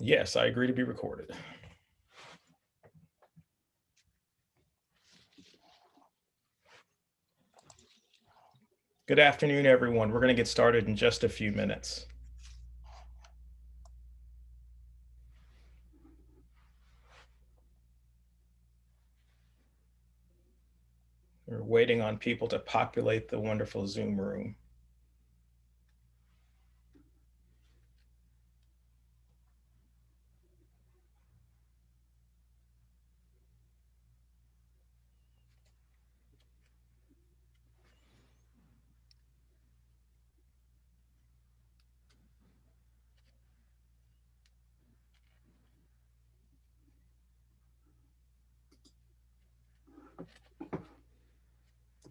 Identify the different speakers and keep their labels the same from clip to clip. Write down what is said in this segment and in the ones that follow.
Speaker 1: Yes, I agree to be recorded. Good afternoon, everyone. We're going to get started in just a few minutes. We're waiting on people to populate the wonderful Zoom room.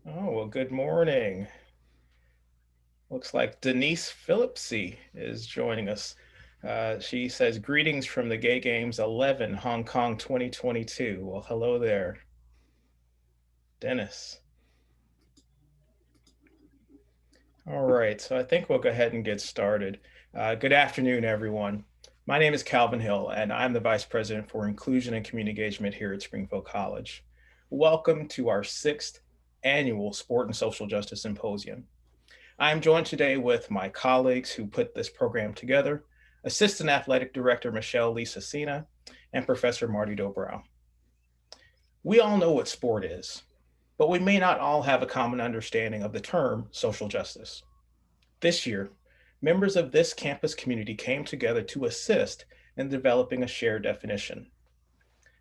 Speaker 1: Oh, well, good morning. Looks like Denise Phillipsy is joining us. She says, greetings from the Gay Games 11, Hong Kong 2022. Well, hello there, Dennis. All right, so I think we'll go ahead and get started. Good afternoon, everyone. My name is Calvin Hill, and I'm the Vice President for Inclusion and Community Engagement here at Springfield College. Welcome to our 6th annual Sport and Social Justice Symposium. I'm joined today with my colleagues who put this program together, Assistant Athletic Director Michelle Lisacina and Professor Marty Dobrow. We all know what sport is, but we may not all have a common understanding of the term social justice. This year, members of this campus community came together to assist in developing a shared definition.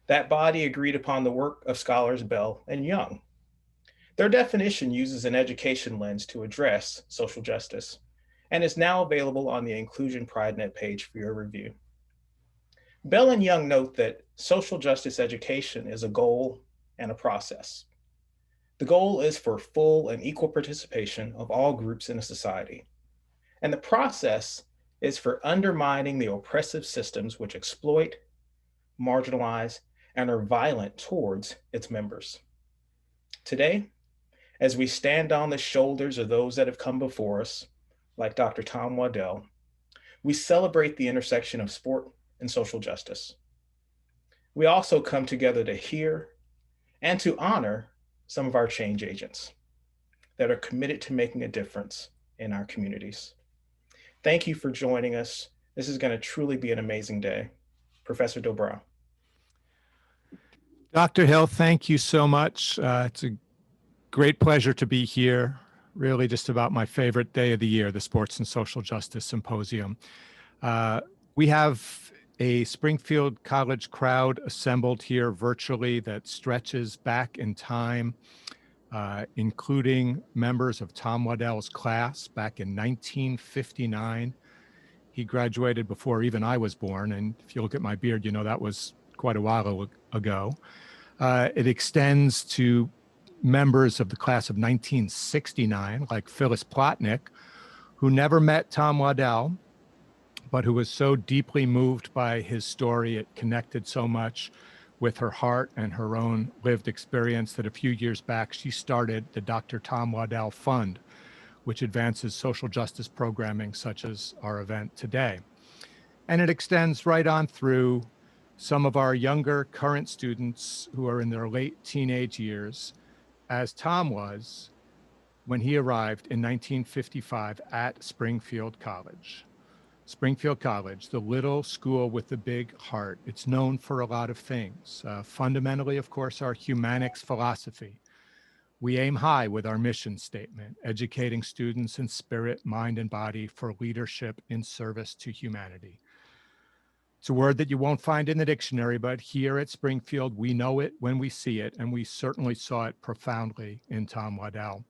Speaker 1: That body agreed upon the work of scholars Bell and Young. Their definition uses an education lens to address social justice and is now available on the Inclusion PrideNet page for your review. Bell and Young note that social justice education is a goal and a process. The goal is for full and equal participation of all groups in a society. And the process is for undermining the oppressive systems which exploit, marginalize, and are violent towards its members. Today, as we stand on the shoulders of those that have come before us, like Dr. Tom Waddell, we celebrate the intersection of sport and social justice. We also come together to hear and to honor some of our change agents that are committed to making a difference in our communities. Thank you for joining us. This is going to truly be an amazing day. Professor Dobrow.
Speaker 2: Dr. Hill, thank you so much. It's a great pleasure to be here. Really just about my favorite day of the year, the Sports and Social Justice Symposium. We have a Springfield College crowd assembled here virtually that stretches back in time, including members of Tom Waddell's class back in 1959. He graduated before even I was born, and if you look at my beard, you know that was quite a while ago. It extends to members of the class of 1969, like Phyllis Platnick, who never met Tom Waddell, but who was so deeply moved by his story, it connected so much with her heart and her own lived experience that a few years back, she started the Dr. Tom Waddell Fund, which advances social justice programming such as our event today. And it extends right on through some of our younger current students who are in their late teenage years, as Tom was when he arrived in 1955 at Springfield College. Springfield College, the little school with the big heart. It's known for a lot of things. Fundamentally, of course, our Humanics philosophy. We aim high with our mission statement, educating students in spirit, mind, and body for leadership in service to humanity. It's a word that you won't find in the dictionary, but here at Springfield, we know it when we see it, and we certainly saw it profoundly in Tom Waddell.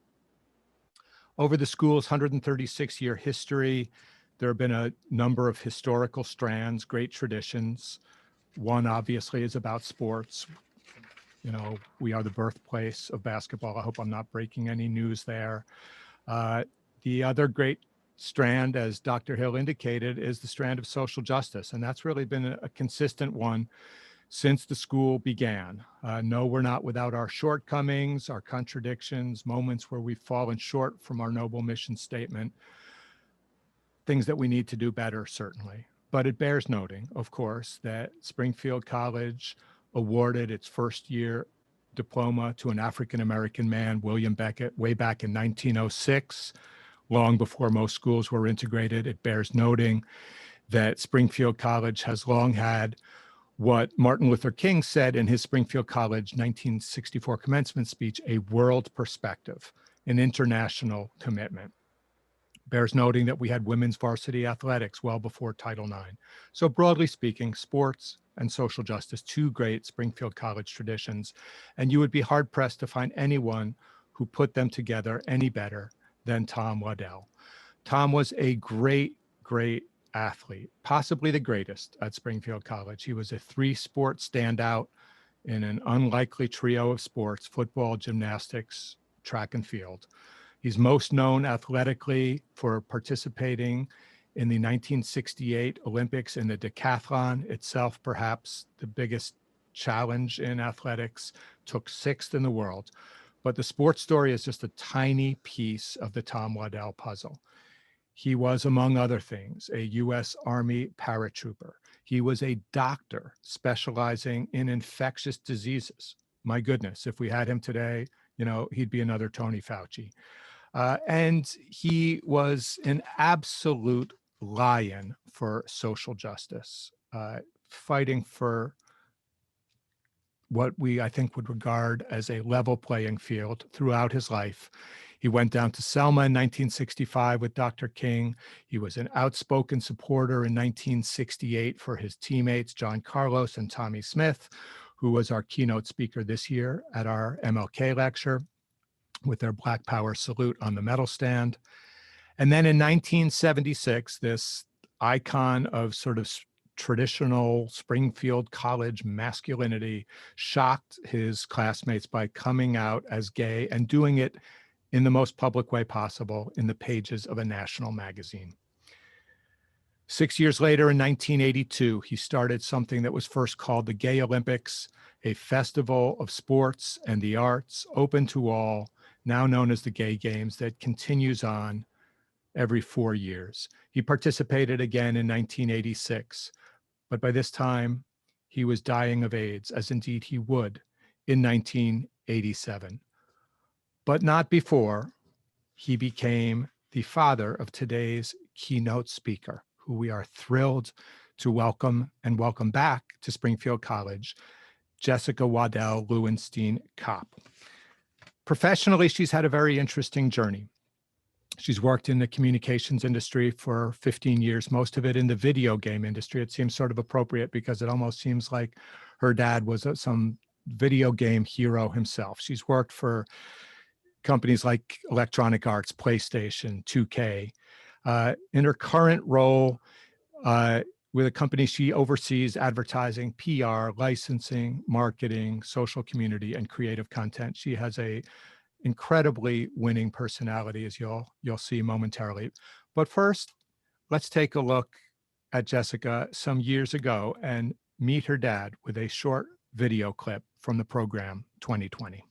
Speaker 2: Over the school's 136-year history, there have been a number of historical strands, great traditions. One obviously is about sports. You know, we are the birthplace of basketball. I hope I'm not breaking any news there. The other great strand, as Dr. Hill indicated, is the strand of social justice. And that's really been a consistent one since the school began. No, we're not without our shortcomings, our contradictions, moments where we've fallen short from our noble mission statement, things that we need to do better, certainly. But it bears noting, of course, that Springfield College awarded its first year diploma to an African-American man, William Beckett, way back in 1906, long before most schools were integrated. It bears noting that Springfield College has long had what Martin Luther King said in his Springfield College 1964 commencement speech, a world perspective, an international commitment. Bears noting that we had women's varsity athletics well before Title IX. So broadly speaking, sports and social justice, two great Springfield College traditions, and you would be hard pressed to find anyone who put them together any better than Tom Waddell. Tom was a great athlete, possibly the greatest at Springfield College. He was a three-sport standout in an unlikely trio of sports: football, gymnastics, track and field. He's most known athletically for participating in the 1968 Olympics in the decathlon itself, perhaps the biggest challenge in athletics, took 6th in the world. But the sports story is just a tiny piece of the Tom Waddell puzzle. He was, among other things, a U.S. Army paratrooper. He was a doctor specializing in infectious diseases. My goodness, if we had him today, he'd be another Tony Fauci. And he was an absolute lion for social justice, fighting for what I think, would regard as a level playing field throughout his life. He went down to Selma in 1965 with Dr. King. He was an outspoken supporter in 1968 for his teammates, John Carlos and Tommy Smith, who was our keynote speaker this year at our MLK lecture with their Black Power salute on the medal stand. And then in 1976, this icon of sort of traditional Springfield College masculinity shocked his classmates by coming out as gay and doing it in the most public way possible in the pages of a national magazine. 6 years later, in 1982, he started something that was first called the Gay Olympics, a festival of sports and the arts open to all, now known as the Gay Games, that continues on every 4 years. He participated again in 1986, but by this time he was dying of AIDS, as indeed he would in 1987. But not before he became the father of today's keynote speaker, who we are thrilled to welcome back to Springfield College, Jessica Waddell-Lewinstein Kopp. Professionally, she's had a very interesting journey. She's worked in the communications industry for 15 years, most of it in the video game industry. It seems sort of appropriate because it almost seems like her dad was some video game hero himself. She's worked for companies like Electronic Arts, PlayStation, 2K. In her current role with a company, she oversees advertising, PR, licensing, marketing, social community, and creative content. She has a incredibly winning personality, as you'll see momentarily. But first, let's take a look at Jessica some years ago and meet her dad with a short video clip from the program 2020.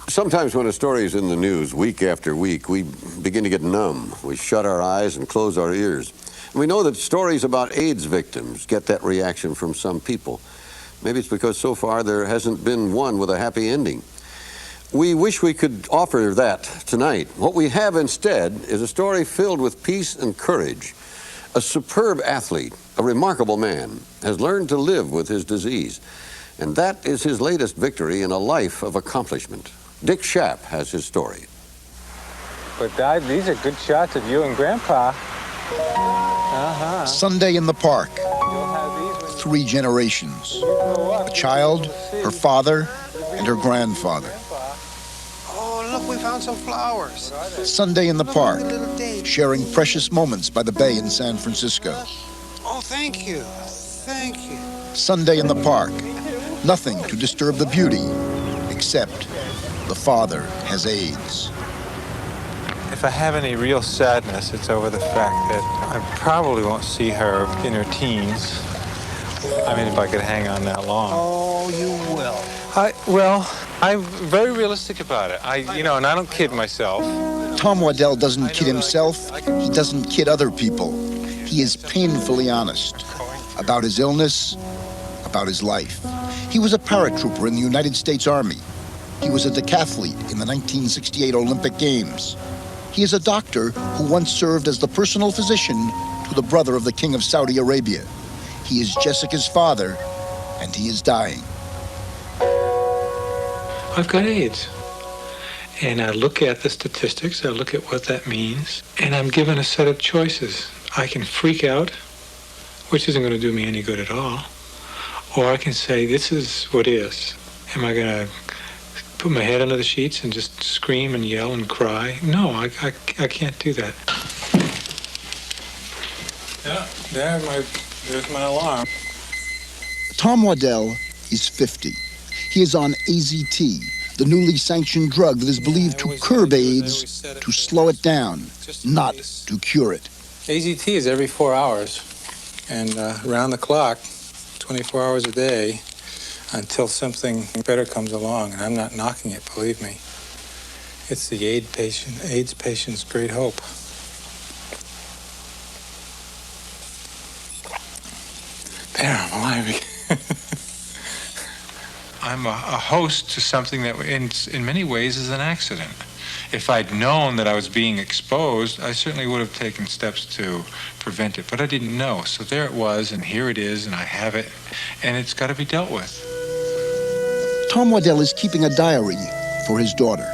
Speaker 3: Sometimes when a story is in the news week after week, we begin to get numb. We shut our eyes and close our ears. And we know that stories about AIDS victims get that reaction from some people. Maybe it's because so far there hasn't been one with a happy ending. We wish we could offer that tonight. What we have instead is a story filled with peace and courage. A superb athlete, a remarkable man, has learned to live with his disease. And that is his latest victory in a life of accomplishment. Dick Schaap has his story.
Speaker 4: But Dad, these are good shots of you and Grandpa.
Speaker 5: Sunday in the park. 3 generations. A child, her father, and her grandfather.
Speaker 6: Oh, look, we found some flowers.
Speaker 5: Sunday in the park, sharing precious moments by the bay in San Francisco.
Speaker 6: Oh, thank you. Thank you.
Speaker 5: Sunday in the park. Nothing to disturb the beauty, except the father has AIDS.
Speaker 4: If I have any real sadness, it's over the fact that I probably won't see her in her teens. I mean, if I could hang on that long.
Speaker 6: Oh, you will.
Speaker 4: I'm very realistic about it. And I don't kid myself.
Speaker 5: Tom Waddell doesn't kid himself, he doesn't kid other people. He is painfully honest about his illness, about his life. He was a paratrooper in the United States Army. He was a decathlete in the 1968 Olympic Games. He is a doctor who once served as the personal physician to the brother of the King of Saudi Arabia. He is Jessica's father, and he is dying.
Speaker 4: I've got AIDS. And I look at the statistics, I look at what that means, and I'm given a set of choices. I can freak out, which isn't going to do me any good at all. Or I can say, this is what is. Am I going to put my head under the sheets and just scream and yell and cry? No, I can't do that. Yeah, there's my alarm.
Speaker 5: Tom Waddell is 50. He is on AZT, the newly sanctioned drug that is believed to curb AIDS, to slow it down, not to cure it.
Speaker 4: AZT is every 4 hours, and around the clock, 24 hours a day, until something better comes along, and I'm not knocking it, believe me. It's the AIDS patient's great hope. There, I'm alive again. I'm a host to something that in many ways is an accident. If I'd known that I was being exposed, I certainly would have taken steps to prevent it, but I didn't know. So there it was, and here it is, and I have it, and it's got to be dealt with.
Speaker 5: Tom Waddell is keeping a diary for his daughter.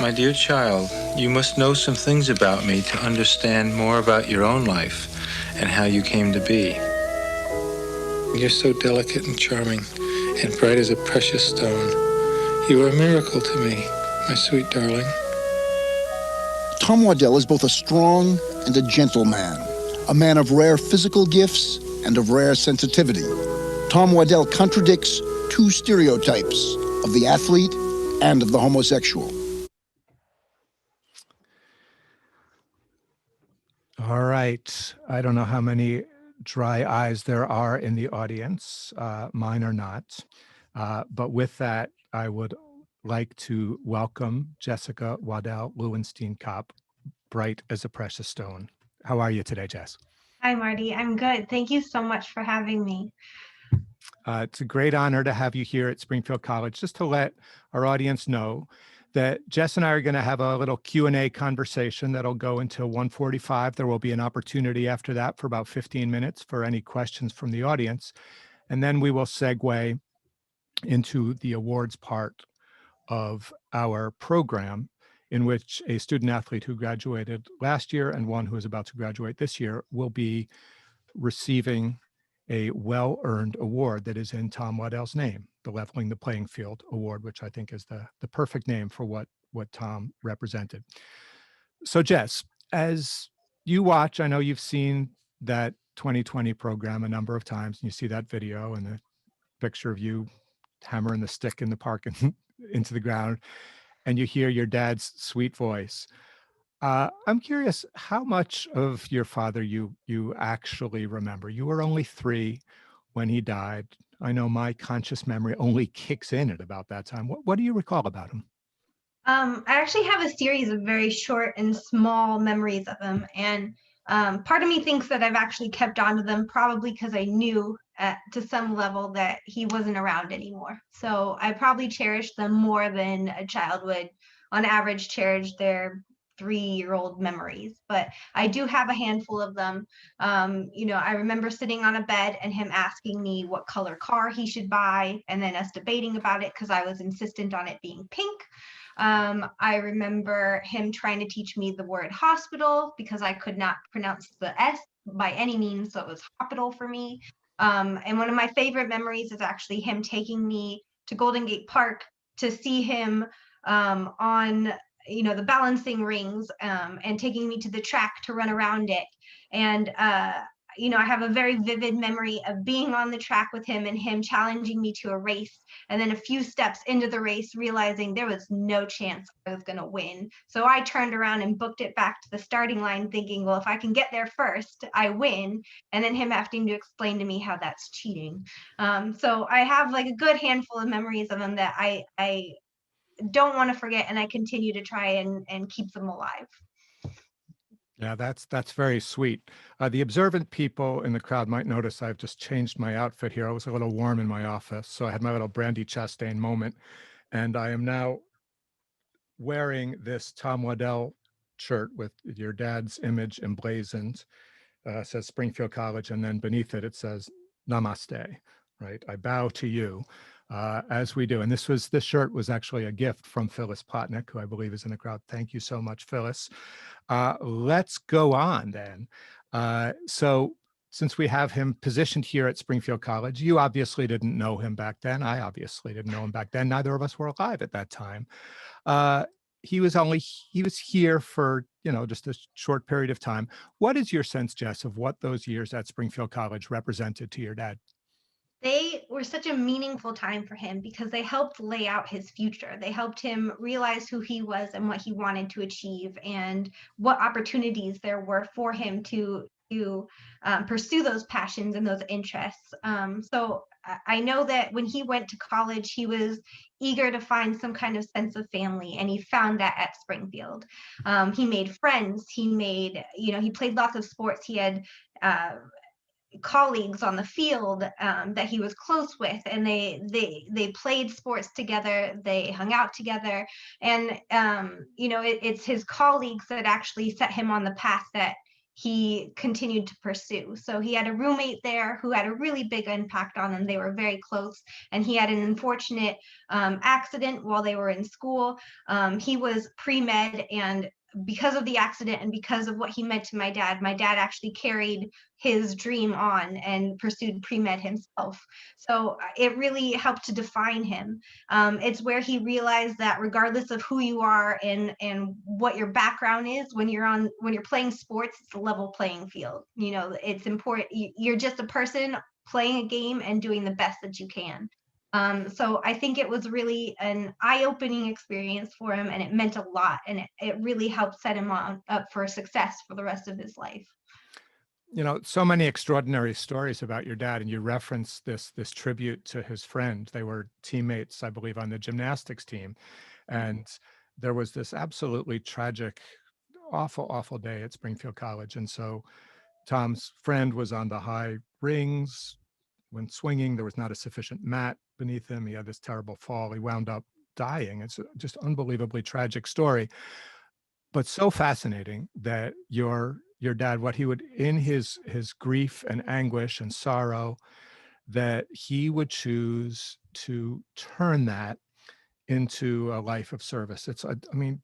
Speaker 4: My dear child, you must know some things about me to understand more about your own life and how you came to be. You're so delicate and charming and bright as a precious stone. You are a miracle to me, my sweet darling.
Speaker 5: Tom Waddell is both a strong and a gentle man, a man of rare physical gifts and of rare sensitivity. Tom Waddell contradicts two stereotypes of the athlete and of the homosexual.
Speaker 2: All right. I don't know how many dry eyes there are in the audience. Mine are not. But with that, I would like to welcome Jessica Waddell-Lewinstein Kopp, bright as a precious stone. How are you today, Jess?
Speaker 7: Hi, Marty. I'm good. Thank you so much for having me.
Speaker 2: It's a great honor to have you here at Springfield College. Just to let our audience know that Jess and I are going to have a little Q&A conversation that'll go until 1:45. There will be an opportunity after that for about 15 minutes for any questions from the audience. And then we will segue into the awards part of our program, in which a student athlete who graduated last year and one who is about to graduate this year will be receiving a well-earned award that is in Tom Waddell's name, the Leveling the Playing Field Award, which I think is the perfect name for what Tom represented. So Jess, as you watch, I know you've seen that 2020 program a number of times, and you see that video and the picture of you hammering the stick in the park and into the ground, and you hear your dad's sweet voice. I'm curious how much of your father you actually remember. You were only 3 when he died. I know my conscious memory only kicks in at about that time. What do you recall about him?
Speaker 7: I actually have a series of very short and small memories of him. And part of me thinks that I've actually kept on to them, probably because I knew to some level that he wasn't around anymore. So I probably cherish them more than a child would, on average, cherish their 3-year-old memories. But I do have a handful of them. I remember sitting on a bed and him asking me what color car he should buy, and then us debating about it because I was insistent on it being pink. I remember him trying to teach me the word hospital because I could not pronounce the S by any means, so it was hospital for me. And one of my favorite memories is actually him taking me to Golden Gate Park to see him on the balancing rings, and taking me to the track to run around it. And I have a very vivid memory of being on the track with him and him challenging me to a race, and then a few steps into the race realizing there was no chance I was going to win. So I turned around and booked it back to the starting line thinking, well, if I can get there first, I win. And then him having to explain to me how that's cheating. So I have like a good handful of memories of him that I don't want to forget, and I continue to try and keep them alive.
Speaker 2: Yeah, that's very sweet. The observant people in the crowd might notice I've just changed my outfit here. I was a little warm in my office, so I had my little Brandy Chastain moment, and I am now wearing this Tom Waddell shirt with your dad's image emblazoned. Says Springfield College, and then beneath it, it says Namaste, right? I bow to you, as we do. And this shirt was actually a gift from Phyllis Platnick, who I believe is in the crowd. Thank you so much, Phyllis. Let's go on then. So since we have him positioned here at Springfield College, you obviously didn't know him back then. I obviously didn't know him back then. Neither of us were alive at that time. He was here for, just a short period of time. What is your sense, Jess, of what those years at Springfield College represented to your dad?
Speaker 7: They were such a meaningful time for him because they helped lay out his future. They helped him realize who he was and what he wanted to achieve and what opportunities there were for him to pursue those passions and those interests. So I know that when he went to college, he was eager to find some kind of sense of family, and he found that at Springfield. He made friends. He played lots of sports. He had colleagues on the field that he was close with, and they played sports together, they hung out together, and it's his colleagues that actually set him on the path that he continued to pursue. So he had a roommate there who had a really big impact on him. They were very close, and he had an unfortunate accident while they were in school. He was pre-med, and because of the accident and because of what he meant to my dad actually carried his dream on and pursued pre-med himself. So it really helped to define him. It's where he realized that regardless of who you are and what your background is, when you're playing sports, it's a level playing field. It's important. You're just a person playing a game and doing the best that you can. So I think it was really an eye-opening experience for him, and it meant a lot, and it really helped set him up for success for the rest of his life.
Speaker 2: So many extraordinary stories about your dad, and you referenced this tribute to his friend. They were teammates, I believe, on the gymnastics team, and there was this absolutely tragic, awful day at Springfield College. And so Tom's friend was on the high rings. When swinging, there was not a sufficient mat beneath him. He had this terrible fall. He wound up dying. It's just unbelievably tragic story, but so fascinating that your dad, what he would, in his grief and anguish and sorrow, that he would choose to turn that into a life of service. It's,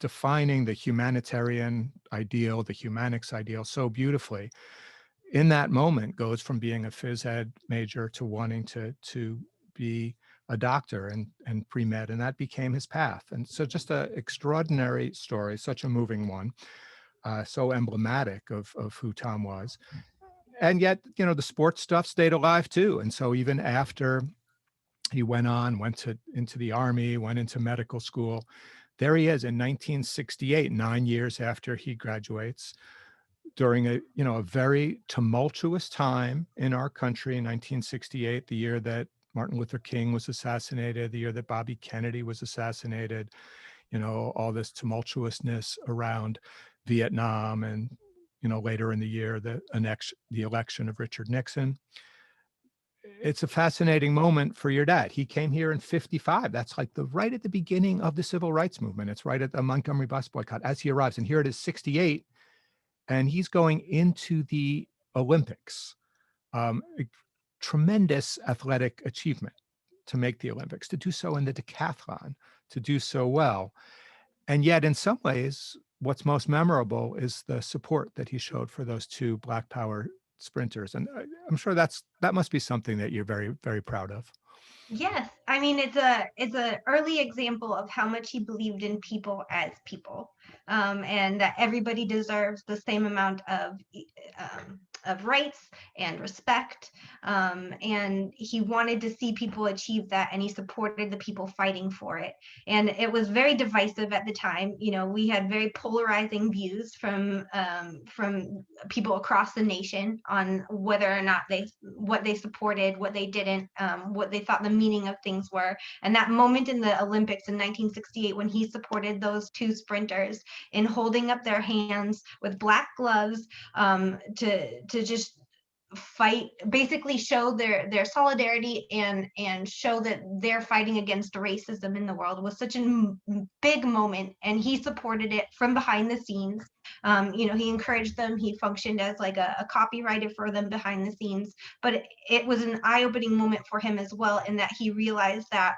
Speaker 2: defining the humanitarian ideal, the humanics ideal so beautifully. In that moment, goes from being a phys ed major to wanting to be a doctor and pre-med, and that became his path. And so just an extraordinary story, such a moving one, so emblematic of who Tom was. And yet, the sports stuff stayed alive too. And so even after he went into the Army, went into medical school, there he is in 1968, 9 years after he graduates, during a very tumultuous time in our country in 1968, the year that Martin Luther King was assassinated, the year that Bobby Kennedy was assassinated, all this tumultuousness around Vietnam, and, later in the year, the election of Richard Nixon. It's a fascinating moment for your dad. He came here in 55. That's like right at the beginning of the civil rights movement. It's right at the Montgomery bus boycott as he arrives. And here it is, 68. And he's going into the Olympics. Tremendous athletic achievement to make the Olympics, to do so in the decathlon, to do so well. And yet, in some ways, what's most memorable is the support that he showed for those two Black Power sprinters. And I'm sure that must be something that you're very, very proud of.
Speaker 7: Yes, it's a early example of how much he believed in people as people, and that everybody deserves the same amount of rights and respect. And he wanted to see people achieve that, and he supported the people fighting for it. And it was very divisive at the time. You know, we had very polarizing views from people across the nation on whether or not what they supported, what they didn't, what they thought the meaning of things were. And that moment in the Olympics in 1968, when he supported those two sprinters in holding up their hands with black gloves, to just fight, basically show their solidarity and show that they're fighting against racism in the world, was such a big moment. And he supported it from behind the scenes. You know, he encouraged them. He functioned as like a copywriter for them behind the scenes. But it was an eye-opening moment for him as well, in that he realized that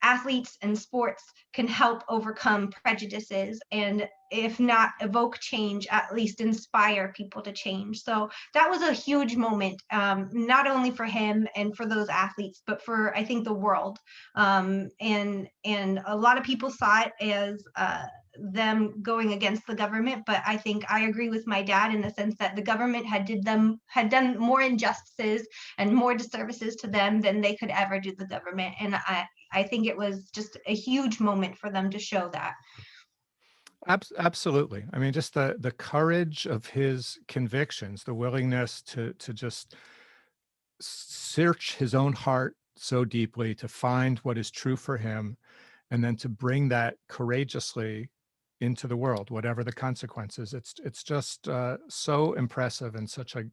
Speaker 7: athletes and sports can help overcome prejudices, and if not evoke change, at least inspire people to change. So that was a huge moment, not only for him and for those athletes, but for, I think, the world. And a lot of people saw it as them going against the government, but I think I agree with my dad in the sense that the government had done more injustices and more disservices to them than they could ever do the government. And I think it was just a huge moment for them to show that.
Speaker 2: Absolutely. I mean, just the courage of his convictions, the willingness to just search his own heart so deeply to find what is true for him, and then to bring that courageously into the world, whatever the consequences. It's just so impressive, and such a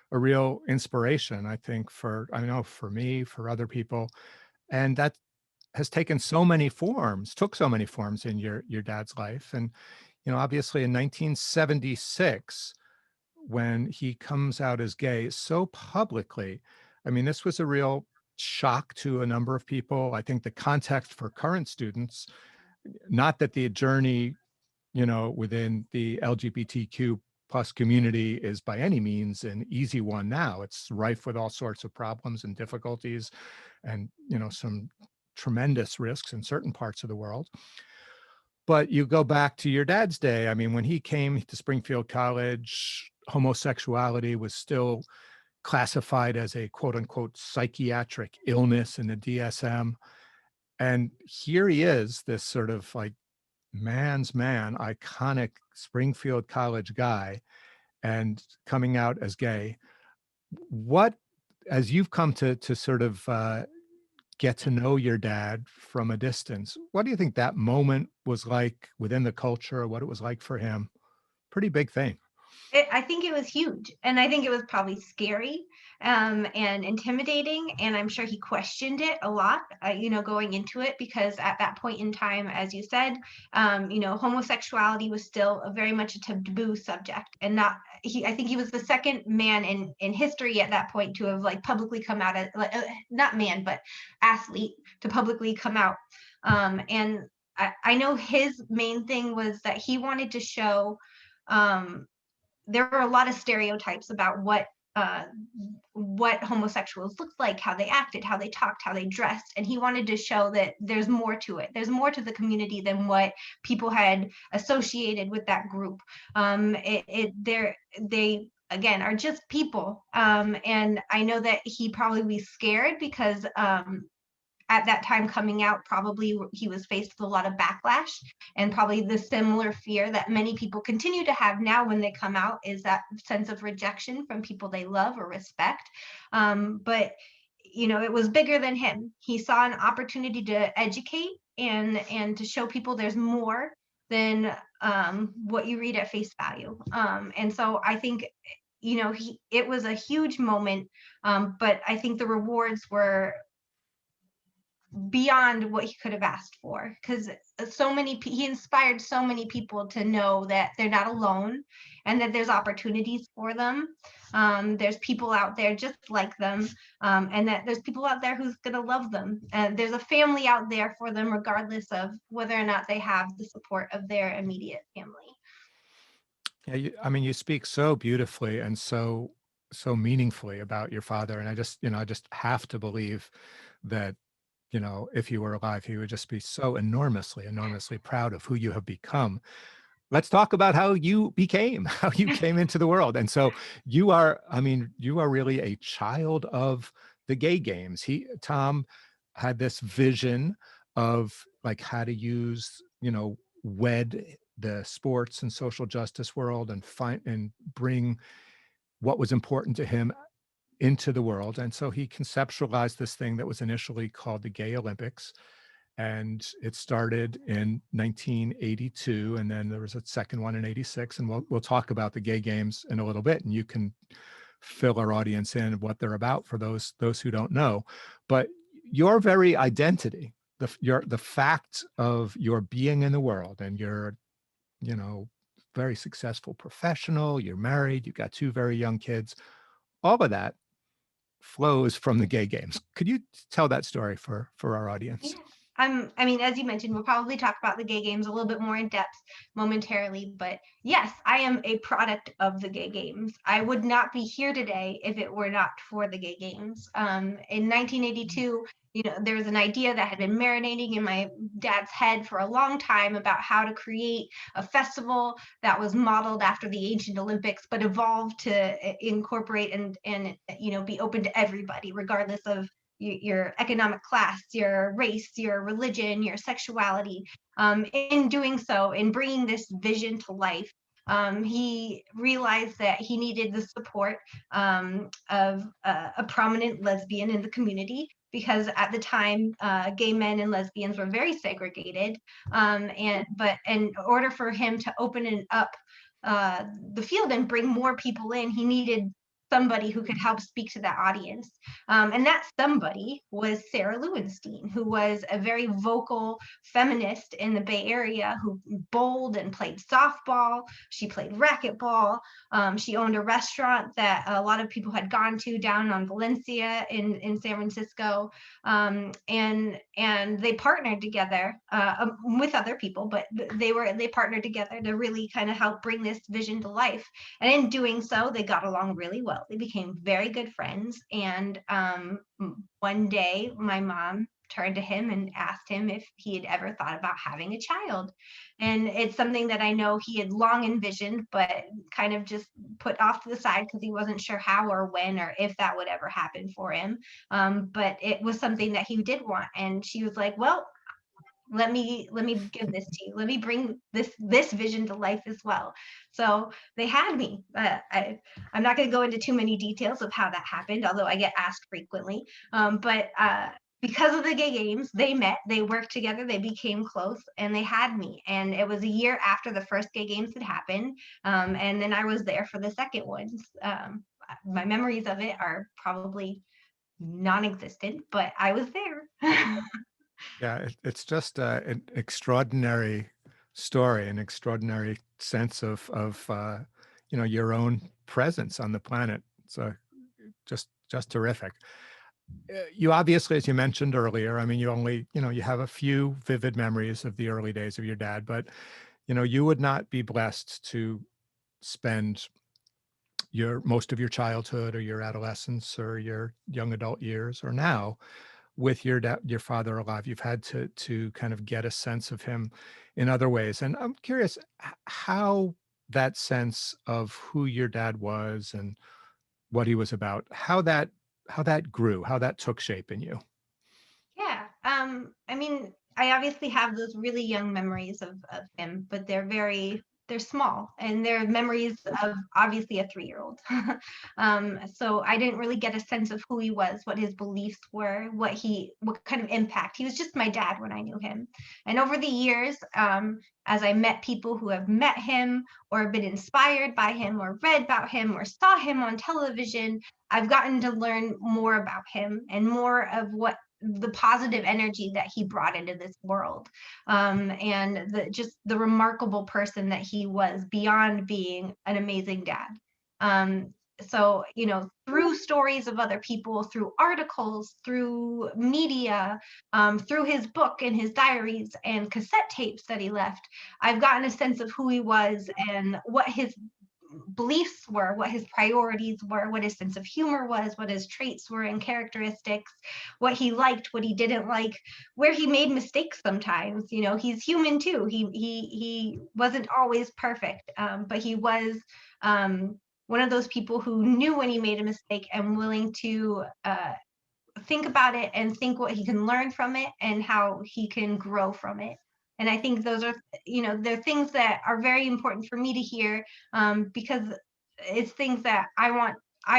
Speaker 2: real inspiration, I think, I know for me, for other people. And that has taken so many forms, took so many forms in your dad's life. And, you know, obviously in 1976, when he comes out as gay so publicly, I mean, this was a real shock to a number of people. I think the context for current students, not that the journey, you know, within the LGBTQ plus community is by any means an easy one now. It's rife with all sorts of problems and difficulties, and, you know, some tremendous risks in certain parts of the world. But you go back to your dad's day. I mean, when he came to Springfield College, homosexuality was still classified as a quote unquote psychiatric illness in the DSM. And here he is, this sort of like man's man, iconic Springfield College guy, and coming out as gay. What, as you've come to sort of get to know your dad from a distance, what do you think that moment was like within the culture, what it was like for him? Pretty big thing.
Speaker 7: I think it was huge, and I think it was probably scary, and intimidating, and I'm sure he questioned it a lot, you know, going into it, because at that point in time, as you said, you know, homosexuality was still very much a taboo subject, and I think he was the second man in history at that point to have like publicly come out as, like, not man, but athlete, to publicly come out. And I know his main thing was that he wanted to show, there were a lot of stereotypes about what homosexuals looked like, how they acted, how they talked, how they dressed, and he wanted to show that there's more to it. There's more to the community than what people had associated with that group. They again are just people, and I know that he probably was scared because at that time coming out, probably he was faced with a lot of backlash, and probably the similar fear that many people continue to have now when they come out, is that sense of rejection from people they love or respect. But you know, it was bigger than him. He saw an opportunity to educate and to show people there's more than what you read at face value. And so I think, you know, it was a huge moment, but I think the rewards were beyond what he could have asked for, because he inspired so many people to know that they're not alone, and that there's opportunities for them. There's people out there just like them, and that there's people out there who's going to love them, and there's a family out there for them, regardless of whether or not they have the support of their immediate family.
Speaker 2: Yeah, I mean, you speak so beautifully and so meaningfully about your father, and I just have to believe that, you know, if you were alive, he would just be so enormously proud of who you have become. let's talk about how you came into the world. And so you are, I mean, you are really a child of the gay games. Tom had this vision of like how to use, wed the sports and social justice world and bring what was important to him into the world. And so he conceptualized this thing that was initially called the Gay Olympics. And it started in 1982, and then there was a second one in 86. And we'll talk about the gay games in a little bit, and you can fill our audience in what they're about for those who don't know. But your very identity, the fact of your being in the world, and you're, very successful professional, you're married, you've got 2 very young kids, all of that flows from the gay games. Could you tell that story for our audience?
Speaker 7: I mean, as you mentioned, we'll probably talk about the gay games a little bit more in depth momentarily, but yes, I am a product of the gay games. I would not be here today if it were not for the gay games. In 1982, there was an idea that had been marinating in my dad's head for a long time about how to create a festival that was modeled after the ancient Olympics, but evolved to incorporate and be open to everybody, regardless of your economic class, your race, your religion, your sexuality. In doing so, in bringing this vision to life, he realized that he needed the support of a prominent lesbian in the community, because at the time, gay men and lesbians were very segregated. But in order for him to open up the field and bring more people in, he needed somebody who could help speak to that audience. And that somebody was Sarah Lewinstein, who was a very vocal feminist in the Bay Area, who bowled and played softball. She played racquetball. She owned a restaurant that a lot of people had gone to down on Valencia in San Francisco. And they partnered together with other people, but they partnered together to really kind of help bring this vision to life. And in doing so, they got along really well. They became very good friends. And one day, my mom turned to him and asked him if he had ever thought about having a child. And it's something that I know he had long envisioned, but kind of just put off to the side because he wasn't sure how or when or if that would ever happen for him. But it was something that he did want. And she was like, well, let me give this to you. Let me bring this vision to life as well. So they had me. I'm not going to go into too many details of how that happened, although I get asked frequently. But because of the gay games, they met, they worked together, they became close, and they had me. And it was a year after the first gay games had happened. And then I was there for the second ones. My memories of it are probably non-existent, but I was there.
Speaker 2: Yeah, it's just an extraordinary story, an extraordinary sense of your own presence on the planet. So just terrific. You obviously, as you mentioned earlier, I mean, you have a few vivid memories of the early days of your dad, but you would not be blessed to spend most of your childhood or your adolescence or your young adult years or now with your father alive. You've had to kind of get a sense of him in other ways. And I'm curious how that sense of who your dad was and what he was about, how that grew, how that took shape in you.
Speaker 7: Yeah. I mean, I obviously have those really young memories of him, but they're small, and they're memories of obviously a 3-year-old. So I didn't really get a sense of who he was, what his beliefs were, what kind of impact. He was just my dad when I knew him. And over the years, as I met people who have met him or been inspired by him or read about him or saw him on television, I've gotten to learn more about him and more of what the positive energy that he brought into this world, and just the remarkable person that he was beyond being an amazing dad. So, through stories of other people, through articles, through media, through his book and his diaries and cassette tapes that he left, I've gotten a sense of who he was and what his beliefs were, what his priorities were, what his sense of humor was, what his traits were and characteristics, what he liked, what he didn't like, where he made mistakes sometimes. You know, he's human too. He wasn't always perfect, but he was one of those people who knew when he made a mistake and willing to think about it and think what he can learn from it and how he can grow from it. And I think those are, you know, they're things that are very important for me to hear, because it's things that I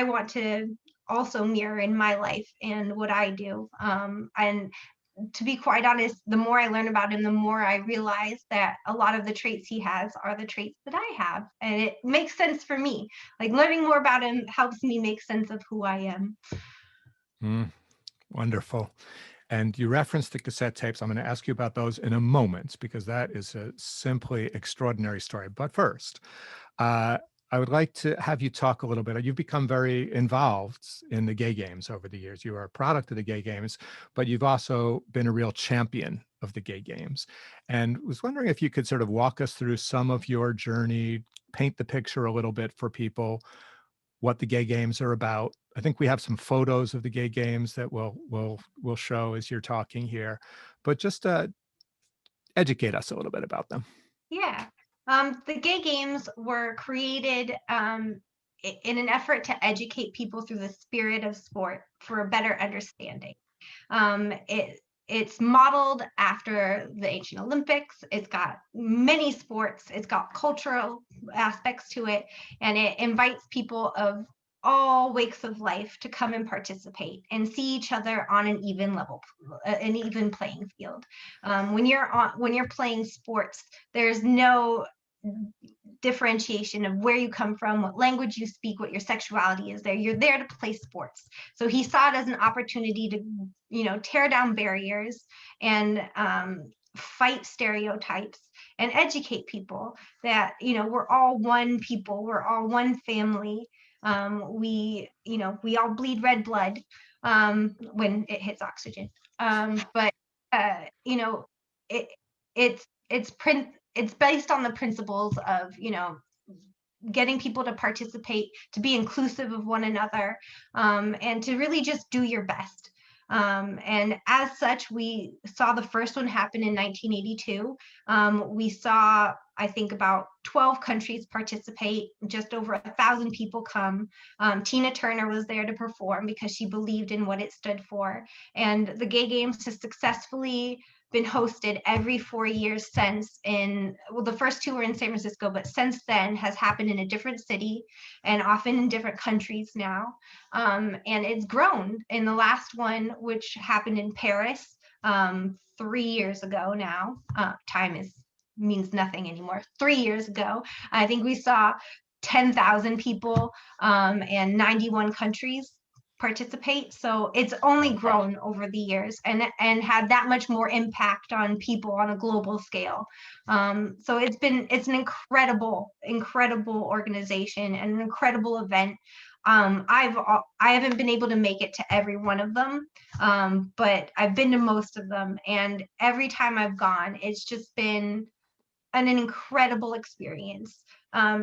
Speaker 7: want to also mirror in my life and what I do. And to be quite honest, the more I learn about him, the more I realize that a lot of the traits he has are the traits that I have. And it makes sense for me. Like, learning more about him helps me make sense of who I am.
Speaker 2: Wonderful. And you referenced the cassette tapes. I'm going to ask you about those in a moment, because that is a simply extraordinary story. But first, I would like to have you talk a little bit. You've become very involved in the gay games over the years. You are a product of the gay games, but you've also been a real champion of the gay games. And was wondering if you could sort of walk us through some of your journey, paint the picture a little bit for people, what the gay games are about. I think we have some photos of the gay games that we'll show as you're talking here, but just educate us a little bit about them.
Speaker 7: Yeah. The gay games were created in an effort to educate people through the spirit of sport for a better understanding. It's modeled after the ancient Olympics. It's got many sports. It's got cultural aspects to it, and it invites people of all wakes of life to come and participate and see each other on an even level, an even playing field. When you're playing sports, there's no differentiation of where you come from, what language you speak, what your sexuality is. You're there to play sports. So he saw it as an opportunity to, you know, tear down barriers and fight stereotypes and educate people that, you know, we're all one people, we're all one family. We all bleed red blood when it hits oxygen. But you know, it's based on the principles of, you know, getting people to participate, to be inclusive of one another, and to really just do your best. And as such, we saw the first one happen in 1982. We saw, I think, about 12 countries participate, just over 1,000 people come. Tina Turner was there to perform because she believed in what it stood for. And the Gay Games has successfully been hosted every 4 years since. The first two were in San Francisco, but since then has happened in a different city and often in different countries now. And it's grown. In the last one, which happened in Paris 3 years ago now, time means nothing anymore. 3 years ago, I think we saw 10,000 people and 91 countries participate. So it's only grown over the years and had that much more impact on people on a global scale. So it's an incredible organization and an incredible event. I haven't been able to make it to every one of them, but I've been to most of them, and every time I've gone, it's just been an incredible experience.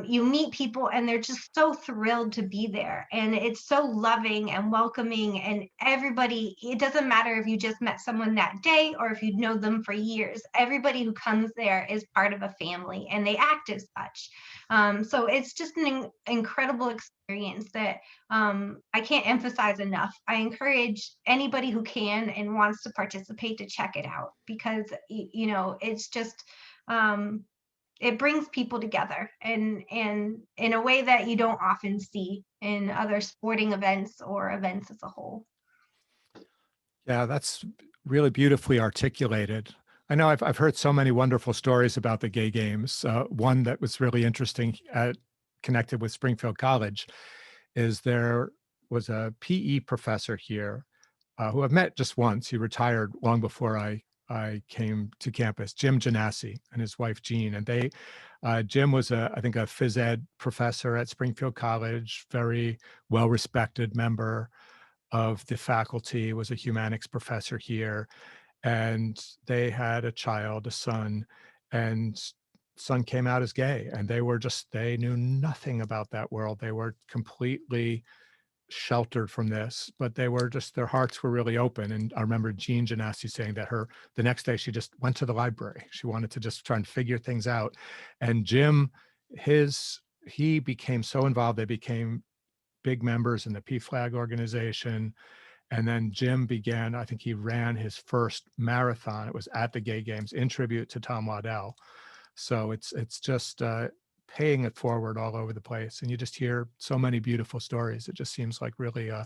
Speaker 7: You meet people and they're just so thrilled to be there, and it's so loving and welcoming, and everybody, it doesn't matter if you just met someone that day or if you know them for years, everybody who comes there is part of a family and they act as such. So it's just an incredible experience that I can't emphasize enough. I encourage anybody who can and wants to participate to check it out, because you know, it's just it brings people together and in a way that you don't often see in other sporting events or events as a whole.
Speaker 2: Yeah, that's really beautifully articulated. I know I've heard so many wonderful stories about the gay games. One that was really interesting, connected with Springfield College, is there was a PE professor here who I've met just once. He retired long before I came to campus, Jim Janassi and his wife, Jean. And Jim was I think a phys ed professor at Springfield College, very well-respected member of the faculty, was a humanics professor here. And they had a child, a son, and son came out as gay, and they knew nothing about that world. They were completely sheltered from this, but their hearts were really open. And I remember Jean Genasti saying that the next day she just went to the library. She wanted to just try and figure things out. And Jim, he became so involved. They became big members in the PFLAG organization. And then Jim began, I think he ran his first marathon. It was at the Gay Games in tribute to Tom Waddell. So it's just paying it forward all over the place. And you just hear so many beautiful stories. It just seems like really a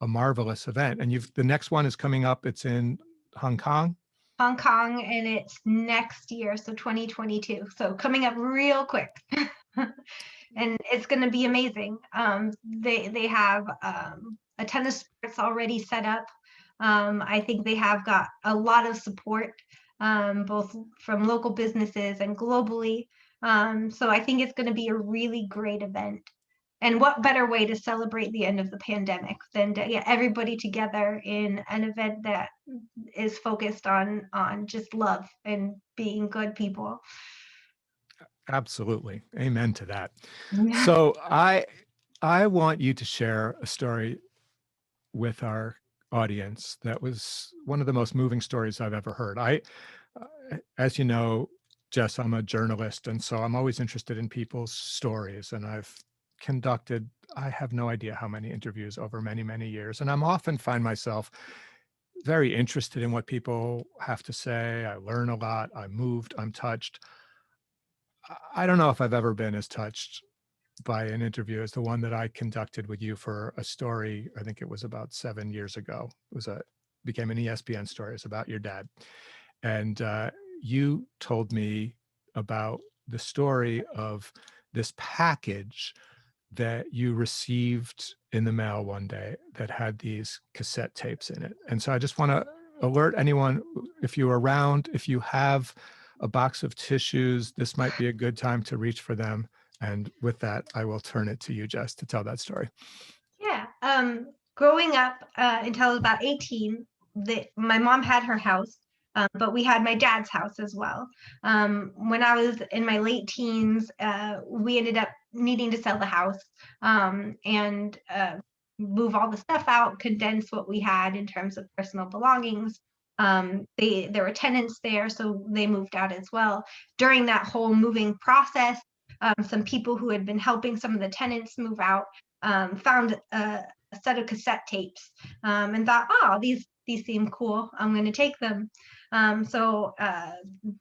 Speaker 2: marvelous event. And the next one is coming up. It's in Hong Kong.
Speaker 7: Hong Kong, and it's next year, so 2022. So coming up real quick. And it's going to be amazing. They have a ton of sports already set up. I think they have got a lot of support, both from local businesses and globally. So I think it's going to be a really great event. And what better way to celebrate the end of the pandemic than to get everybody together in an event that is focused on just love and being good people.
Speaker 2: Absolutely. Amen to that.
Speaker 7: Yeah.
Speaker 2: So I want you to share a story with our audience that was one of the most moving stories I've ever heard. As you know, Jess, I'm a journalist, and so I'm always interested in people's stories. And I've conducted, I have no idea how many interviews over many, many years. And I'm often find myself very interested in what people have to say. I learn a lot. I'm moved. I'm touched. I don't know if I've ever been as touched by an interview as the one that I conducted with you for a story. I think it was about 7 years ago. It became an ESPN story. It's about your dad. And you told me about the story of this package that you received in the mail one day that had these cassette tapes in it. And so I just want to alert anyone, if you're around, if you have a box of tissues, this might be a good time to reach for them. And with that, I will turn it to you, Jess, to tell that story.
Speaker 7: Yeah. Growing up until I was about 18, my mom had her house, but we had my dad's house as well. When I was in my late teens, we ended up needing to sell the house and move all the stuff out, condense what we had in terms of personal belongings. There were tenants there, so they moved out as well. During that whole moving process, some people who had been helping some of the tenants move out found a set of cassette tapes and thought, oh, these seem cool. I'm going to take them. So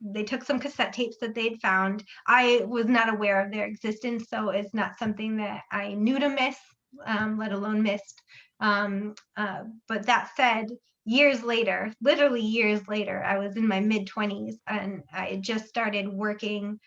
Speaker 7: they took some cassette tapes that they'd found. I was not aware of their existence, so it's not something that I knew to miss, let alone missed. But that said, years later, literally years later, I was in my mid-20s and I had just started working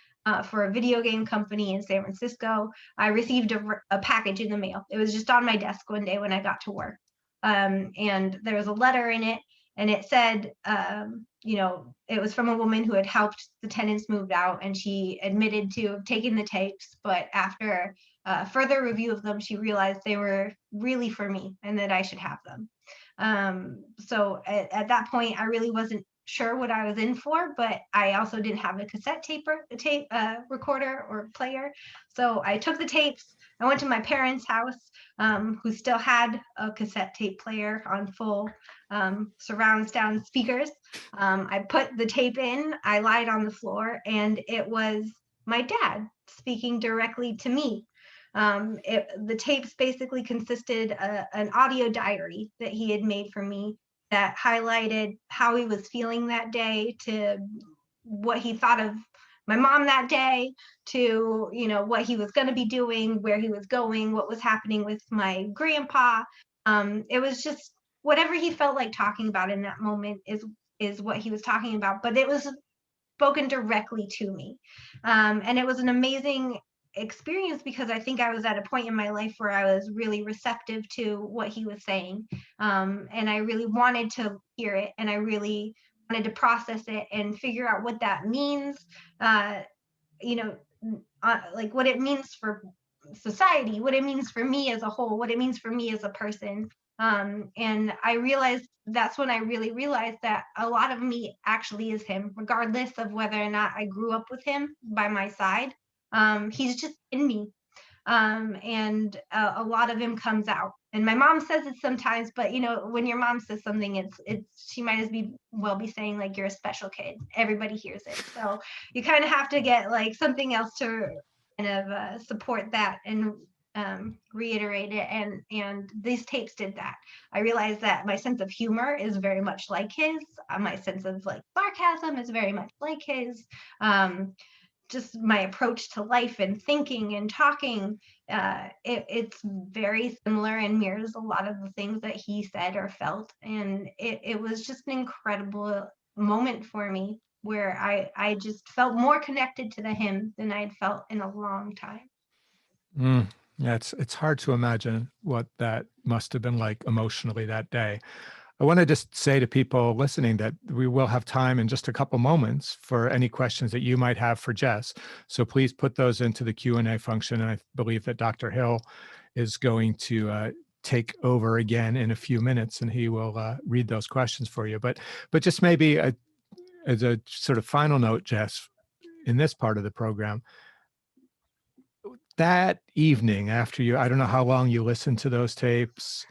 Speaker 7: for a video game company in San Francisco. I received a package in the mail. It was just on my desk one day when I got to work. And there was a letter in it, and it said, it was from a woman who had helped the tenants move out, and she admitted to taking the tapes, but after further review of them, she realized they were really for me and that I should have them. So at that point, I really wasn't sure what I was in for, but I also didn't have a cassette tape recorder or player. So I took the tapes. I went to my parents' house, who still had a cassette tape player on full surround sound speakers. I put the tape in, I lied on the floor, and it was my dad speaking directly to me. The tapes basically consisted an audio diary that he had made for me that highlighted how he was feeling that day, to what he thought of my mom that day, to what he was going to be doing, where he was going, what was happening with my grandpa. It was just whatever he felt like talking about in that moment is what he was talking about, but it was spoken directly to me. And it was an amazing experience because I think I was at a point in my life where I was really receptive to what he was saying. And I really wanted to hear it, and I really wanted to process it and figure out what that means, like what it means for society, what it means for me as a whole, what it means for me as a person. And I realized that's when I really realized that a lot of me actually is him, regardless of whether or not I grew up with him by my side. He's just in me. And a lot of him comes out. And my mom says it sometimes, but you know, when your mom says something, she might as well be saying like you're a special kid. Everybody hears it, so you kind of have to get like something else to kind of support that and reiterate it. And these tapes did that. I realized that my sense of humor is very much like his. My sense of like sarcasm is very much like his. Just my approach to life and thinking and talking, it's very similar and mirrors a lot of the things that he said or felt. And it was just an incredible moment for me where I just felt more connected to him than I'd felt in a long time.
Speaker 2: Yeah, it's hard to imagine what that must have been like emotionally that day. I want to just say to people listening that we will have time in just a couple moments for any questions that you might have for Jess. So please put those into the Q&A function. And I believe that Dr. Hill is going to take over again in a few minutes, and he will read those questions for you. But just maybe as a sort of final note, Jess, in this part of the program, that evening after I don't know how long you listened to those tapes,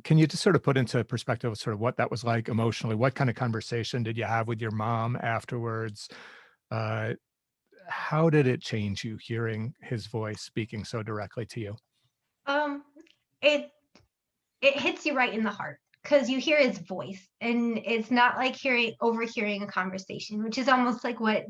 Speaker 2: can you just sort of put into perspective sort of what that was like emotionally? What kind of conversation did you have with your mom afterwards? How did it change you hearing his voice speaking so directly to you?
Speaker 7: Um, it it hits you right in the heart because you hear his voice, and it's not like overhearing a conversation, which is almost like what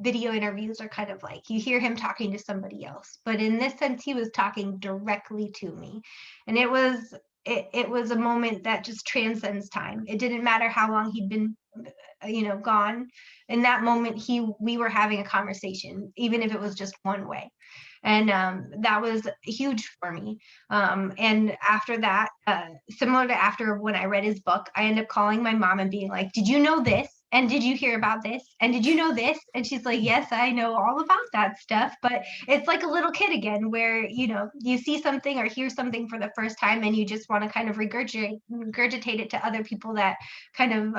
Speaker 7: video interviews are kind of like. You hear him talking to somebody else, but in this sense, he was talking directly to me, and it was a moment that just transcends time. It didn't matter how long he'd been gone. In that moment, we were having a conversation, even if it was just one way. And that was huge for me. And after that, similar to after when I read his book, I ended up calling my mom and being like, did you know this? And did you hear about this? And did you know this? And she's like, yes, I know all about that stuff. But it's like a little kid again, where, you see something or hear something for the first time and you just want to kind of regurgitate it to other people that kind of,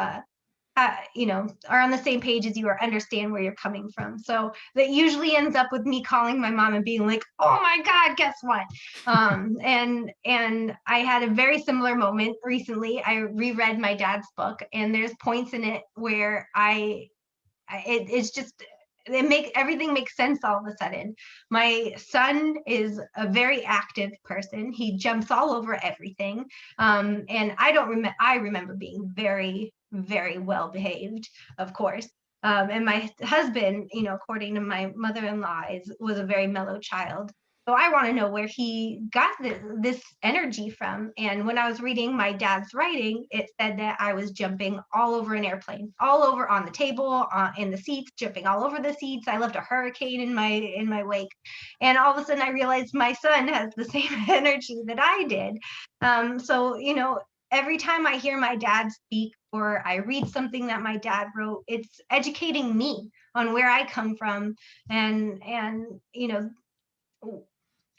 Speaker 7: are on the same page as you or understand where you're coming from. So that usually ends up with me calling my mom and being like, oh my God, guess what? And I had a very similar moment recently. I reread my dad's book, and there's points in it where it's just, everything makes sense all of a sudden. My son is a very active person. He jumps all over everything. And I remember being very, very well behaved, of course. And my husband, according to my mother-in-law, was a very mellow child. So I want to know where he got this energy from. And when I was reading my dad's writing, it said that I was jumping all over an airplane, all over on the table, in the seats, jumping all over the seats. I left a hurricane in my wake. And all of a sudden I realized my son has the same energy that I did. So, every time I hear my dad speak or I read something that my dad wrote, it's educating me on where I come from and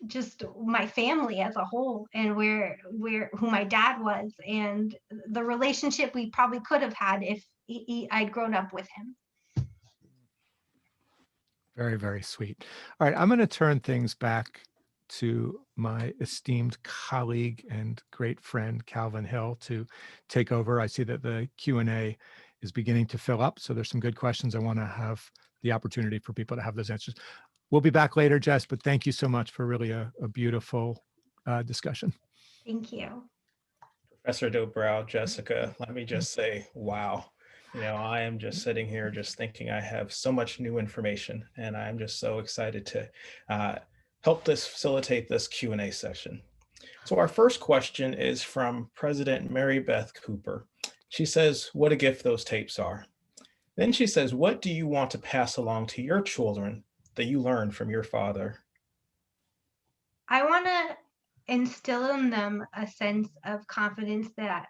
Speaker 7: just my family as a whole, and who my dad was, and the relationship we probably could have had if I'd grown up with him.
Speaker 2: Very, very sweet. All right, I'm going to turn things back to my esteemed colleague and great friend, Calvin Hill, to take over. I see that the Q&A is beginning to fill up, so there's some good questions. I want to have the opportunity for people to have those answers. We'll be back later, Jess, but thank you so much for really a beautiful discussion.
Speaker 7: Thank you.
Speaker 1: Professor Dobrow, Jessica, let me just say, wow. I am just sitting here just thinking I have so much new information, and I'm just so excited to help facilitate this Q&A session. So our first question is from President Mary Beth Cooper. She says, what a gift those tapes are. Then she says, what do you want to pass along to your children that you learned from your father?
Speaker 7: I want to instill in them a sense of confidence that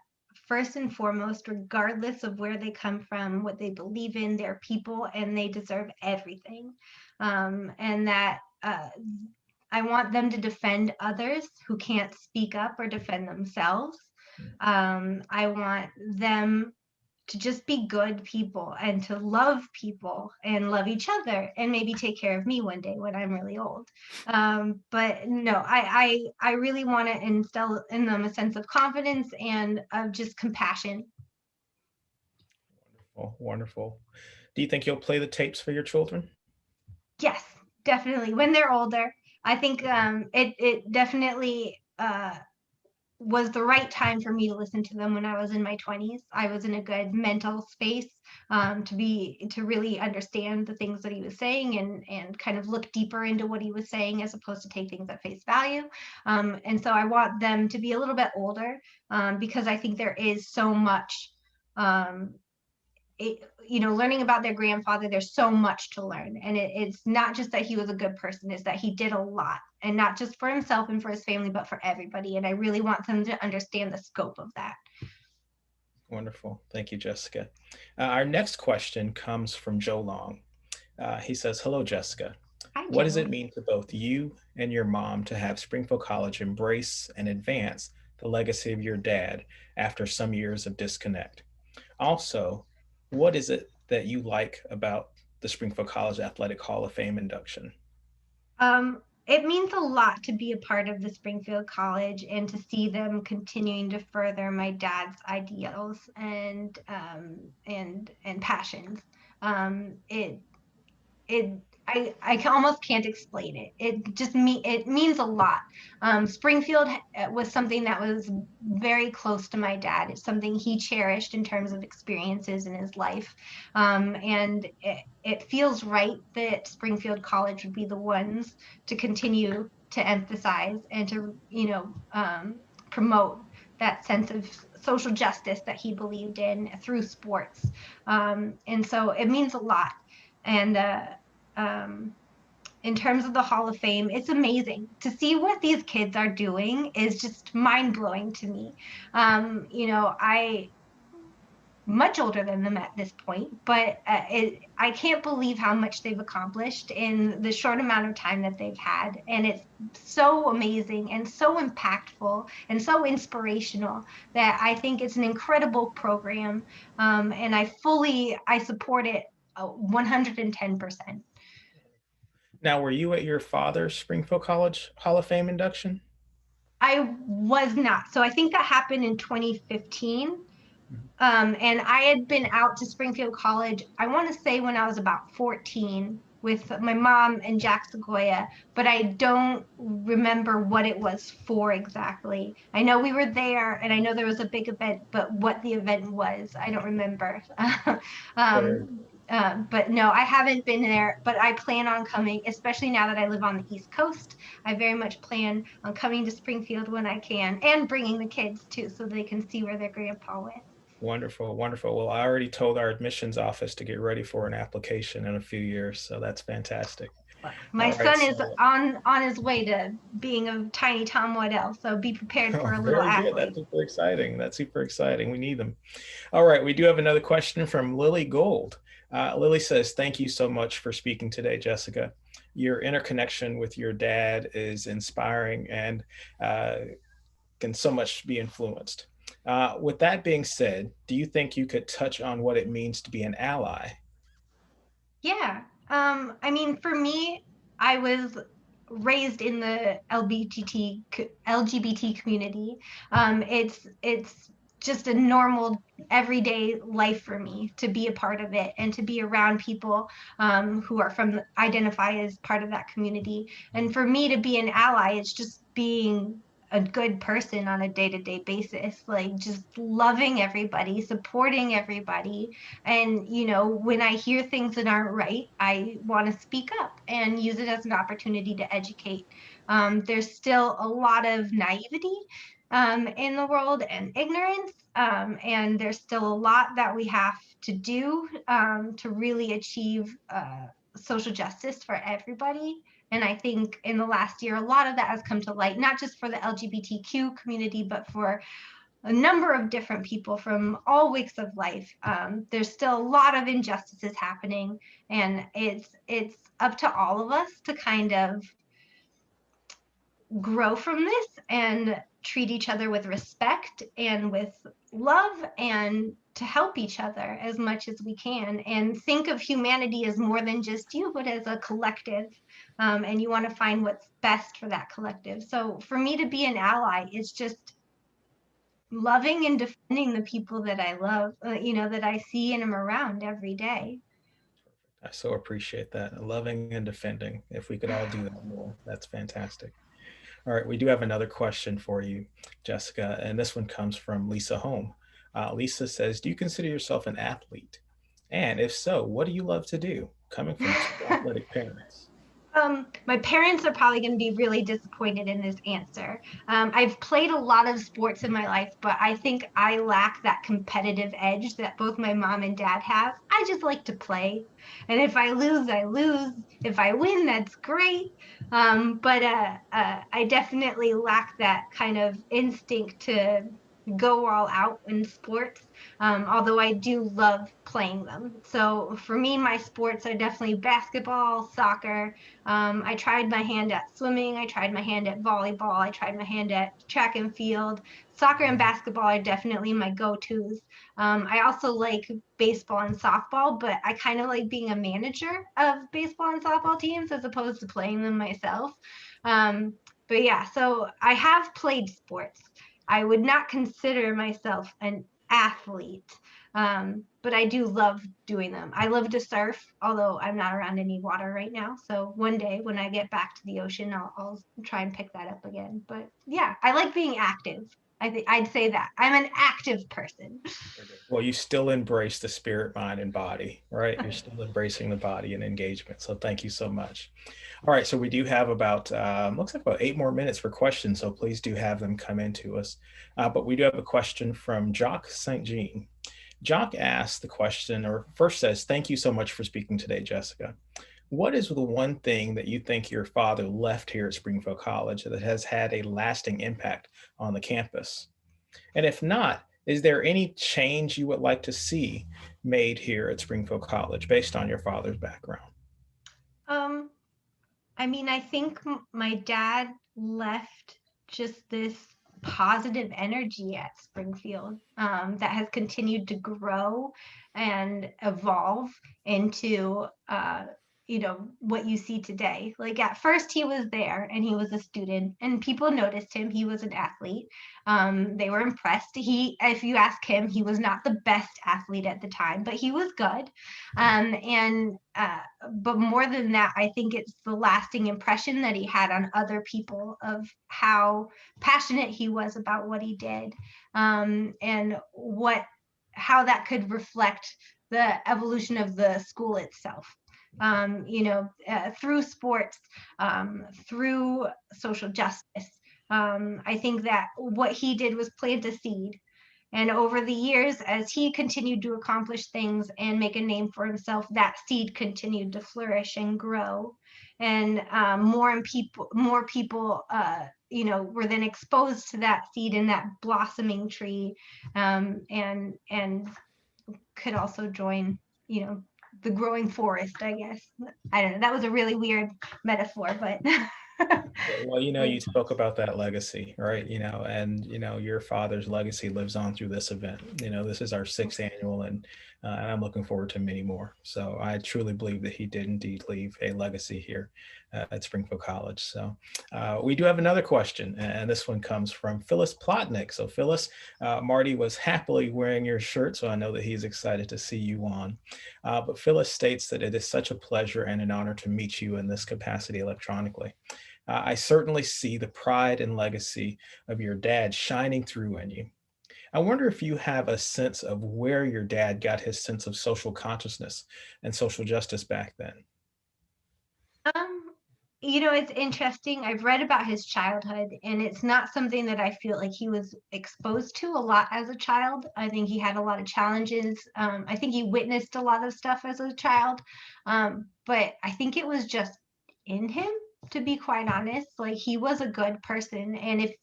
Speaker 7: first and foremost, regardless of where they come from, what they believe in, they're people and they deserve everything. And that I I want them to defend others who can't speak up or defend themselves. I want them to just be good people and to love people and love each other and maybe take care of me one day when I'm really old. But no, I really want to instill in them a sense of confidence and of just compassion.
Speaker 1: Wonderful, wonderful. Do you think you'll play the tapes for your children?
Speaker 7: Yes, definitely. When they're older, I think it definitely was the right time for me to listen to them when I was in my 20s. I was in a good mental space to really understand the things that he was saying and kind of look deeper into what he was saying as opposed to take things at face value. And so I want them to be a little bit older because I think there is so much learning about their grandfather. There's so much to learn, and it's not just that he was a good person, it's that he did a lot, and not just for himself and for his family, but for everybody. And I really want them to understand the scope of that.
Speaker 1: Wonderful. Thank you, Jessica. Our next question comes from Joe Long. He says, hello, Jessica.
Speaker 7: Hi,
Speaker 1: What
Speaker 7: Joe.
Speaker 1: does it mean to both you and your mom to have Springfield College embrace and advance the legacy of your dad after some years of disconnect? Also, what is it that you like about the Springfield College Athletic Hall of Fame induction?
Speaker 7: It means a lot to be a part of the Springfield College and to see them continuing to further my dad's ideals and passions. I almost can't explain it. It means a lot. Springfield was something that was very close to my dad. It's something he cherished in terms of experiences in his life, and it feels right that Springfield College would be the ones to continue to emphasize and to promote that sense of social justice that he believed in through sports, and so it means a lot. And in terms of the Hall of Fame, it's amazing to see what these kids are doing is just mind blowing to me. I much older than them at this point, but I can't believe how much they've accomplished in the short amount of time that they've had. And it's so amazing and so impactful and so inspirational that I think it's an incredible program. And I support it 110%.
Speaker 1: Now, were you at your father's Springfield College Hall of Fame induction?
Speaker 7: I was not. So I think that happened in 2015. And I had been out to Springfield College, I want to say when I was about 14 with my mom and Jack Sequoia, but I don't remember what it was for exactly. I know we were there and I know there was a big event, but what the event was, I don't remember. But no, I haven't been there, but I plan on coming, especially now that I live on the East Coast. I very much plan on coming to Springfield when I can and bringing the kids too, so they can see where their grandpa went.
Speaker 1: Wonderful, wonderful. Well, I already told our admissions office to get ready for an application in a few years, so that's fantastic.
Speaker 7: My son is on his way to being a tiny Tom Waddell, so be prepared for a little athlete.
Speaker 1: Good. That's super exciting. That's super exciting. We need them. All right, we do have another question from Lily Gold. Lily says, thank you so much for speaking today, Jessica. Your interconnection with your dad is inspiring and can so much be influenced. With that being said, do you think you could touch on what it means to be an ally?
Speaker 7: Yeah. I mean, for me, I was raised in the LGBT community. It's just a normal everyday life for me to be a part of it and to be around people who are identify as part of that community. And for me to be an ally, it's just being a good person on a day-to-day basis, like just loving everybody, supporting everybody. And when I hear things that aren't right, I want to speak up and use it as an opportunity to educate. There's still a lot of naivety in the world and ignorance, and there's still a lot that we have to do to really achieve social justice for everybody. And I think in the last year, a lot of that has come to light, not just for the LGBTQ community, but for a number of different people from all walks of life. There's still a lot of injustices happening, and it's up to all of us to kind of grow from this and treat each other with respect and with love, and to help each other as much as we can, and think of humanity as more than just you, but as a collective. And you want to find what's best for that collective. So for me to be an ally is just loving and defending the people that I love, that I see and am around every day.
Speaker 1: I so appreciate that. Loving and defending. If we could all do that more, that's fantastic. All right, we do have another question for you, Jessica, and this one comes from Lisa Home. Lisa says, do you consider yourself an athlete? And if so, what do you love to do? Coming from two athletic parents.
Speaker 7: My parents are probably going to be really disappointed in this answer. I've played a lot of sports in my life, but I think I lack that competitive edge that both my mom and dad have. I just like to play. And if I lose, I lose. If I win, that's great. But I definitely lack that kind of instinct to go all out in sports, although I do love playing them. So for me, my sports are definitely basketball, soccer. I tried my hand at swimming. I tried my hand at volleyball. I tried my hand at track and field. Soccer and basketball are definitely my go-tos. I also like baseball and softball, but I kind of like being a manager of baseball and softball teams as opposed to playing them myself. But yeah, so I have played sports. I would not consider myself an athlete, but I do love doing them. I love to surf, although I'm not around any water right now. So one day when I get back to the ocean, I'll try and pick that up again. But yeah, I like being active. I think I'd say that I'm an active person.
Speaker 1: Well, you still embrace the spirit, mind, and body, right? You're still embracing the body and engagement. So thank you so much. All right, so we do have about, looks like about 8 more minutes for questions. So please do have them come into us. But we do have a question from Jock St. Jean. Jock asks the question, or first says, thank you so much for speaking today, Jessica. What is the one thing that you think your father left here at Springfield College that has had a lasting impact on the campus? And if not, is there any change you would like to see made here at Springfield College based on your father's background?
Speaker 7: Um, I mean, I think my dad left just this positive energy at Springfield, that has continued to grow and evolve into, what you see today. Like at first he was there and he was a student and people noticed him. He was an athlete. They were impressed. If you ask him, he was not the best athlete at the time, but he was good. But more than that, I think it's the lasting impression that he had on other people of how passionate he was about what he did, and how that could reflect the evolution of the school itself. Through sports, through social justice. I think that what he did was plant a seed. And over the years, as he continued to accomplish things and make a name for himself, that seed continued to flourish and grow. And more people, were then exposed to that seed and that blossoming tree, and could also join, the growing forest, I guess. I don't know. That was a really weird metaphor, but.
Speaker 1: Well, you spoke about that legacy, right? And your father's legacy lives on through this event. This is our 6th annual, and I'm looking forward to many more. So I truly believe that he did indeed leave a legacy here at Springfield College. So we do have another question, and this one comes from Phyllis Platnick. So Phyllis, Marty was happily wearing your shirt, so I know that he's excited to see you on. But Phyllis states that it is such a pleasure and an honor to meet you in this capacity electronically. I certainly see the pride and legacy of your dad shining through in you. I wonder if you have a sense of where your dad got his sense of social consciousness and social justice back then.
Speaker 7: It's interesting. I've read about his childhood, and it's not something that I feel like he was exposed to a lot as a child. I think he had a lot of challenges. I think he witnessed a lot of stuff as a child, but I think it was just in him, to be quite honest. Like, he was a good person, and if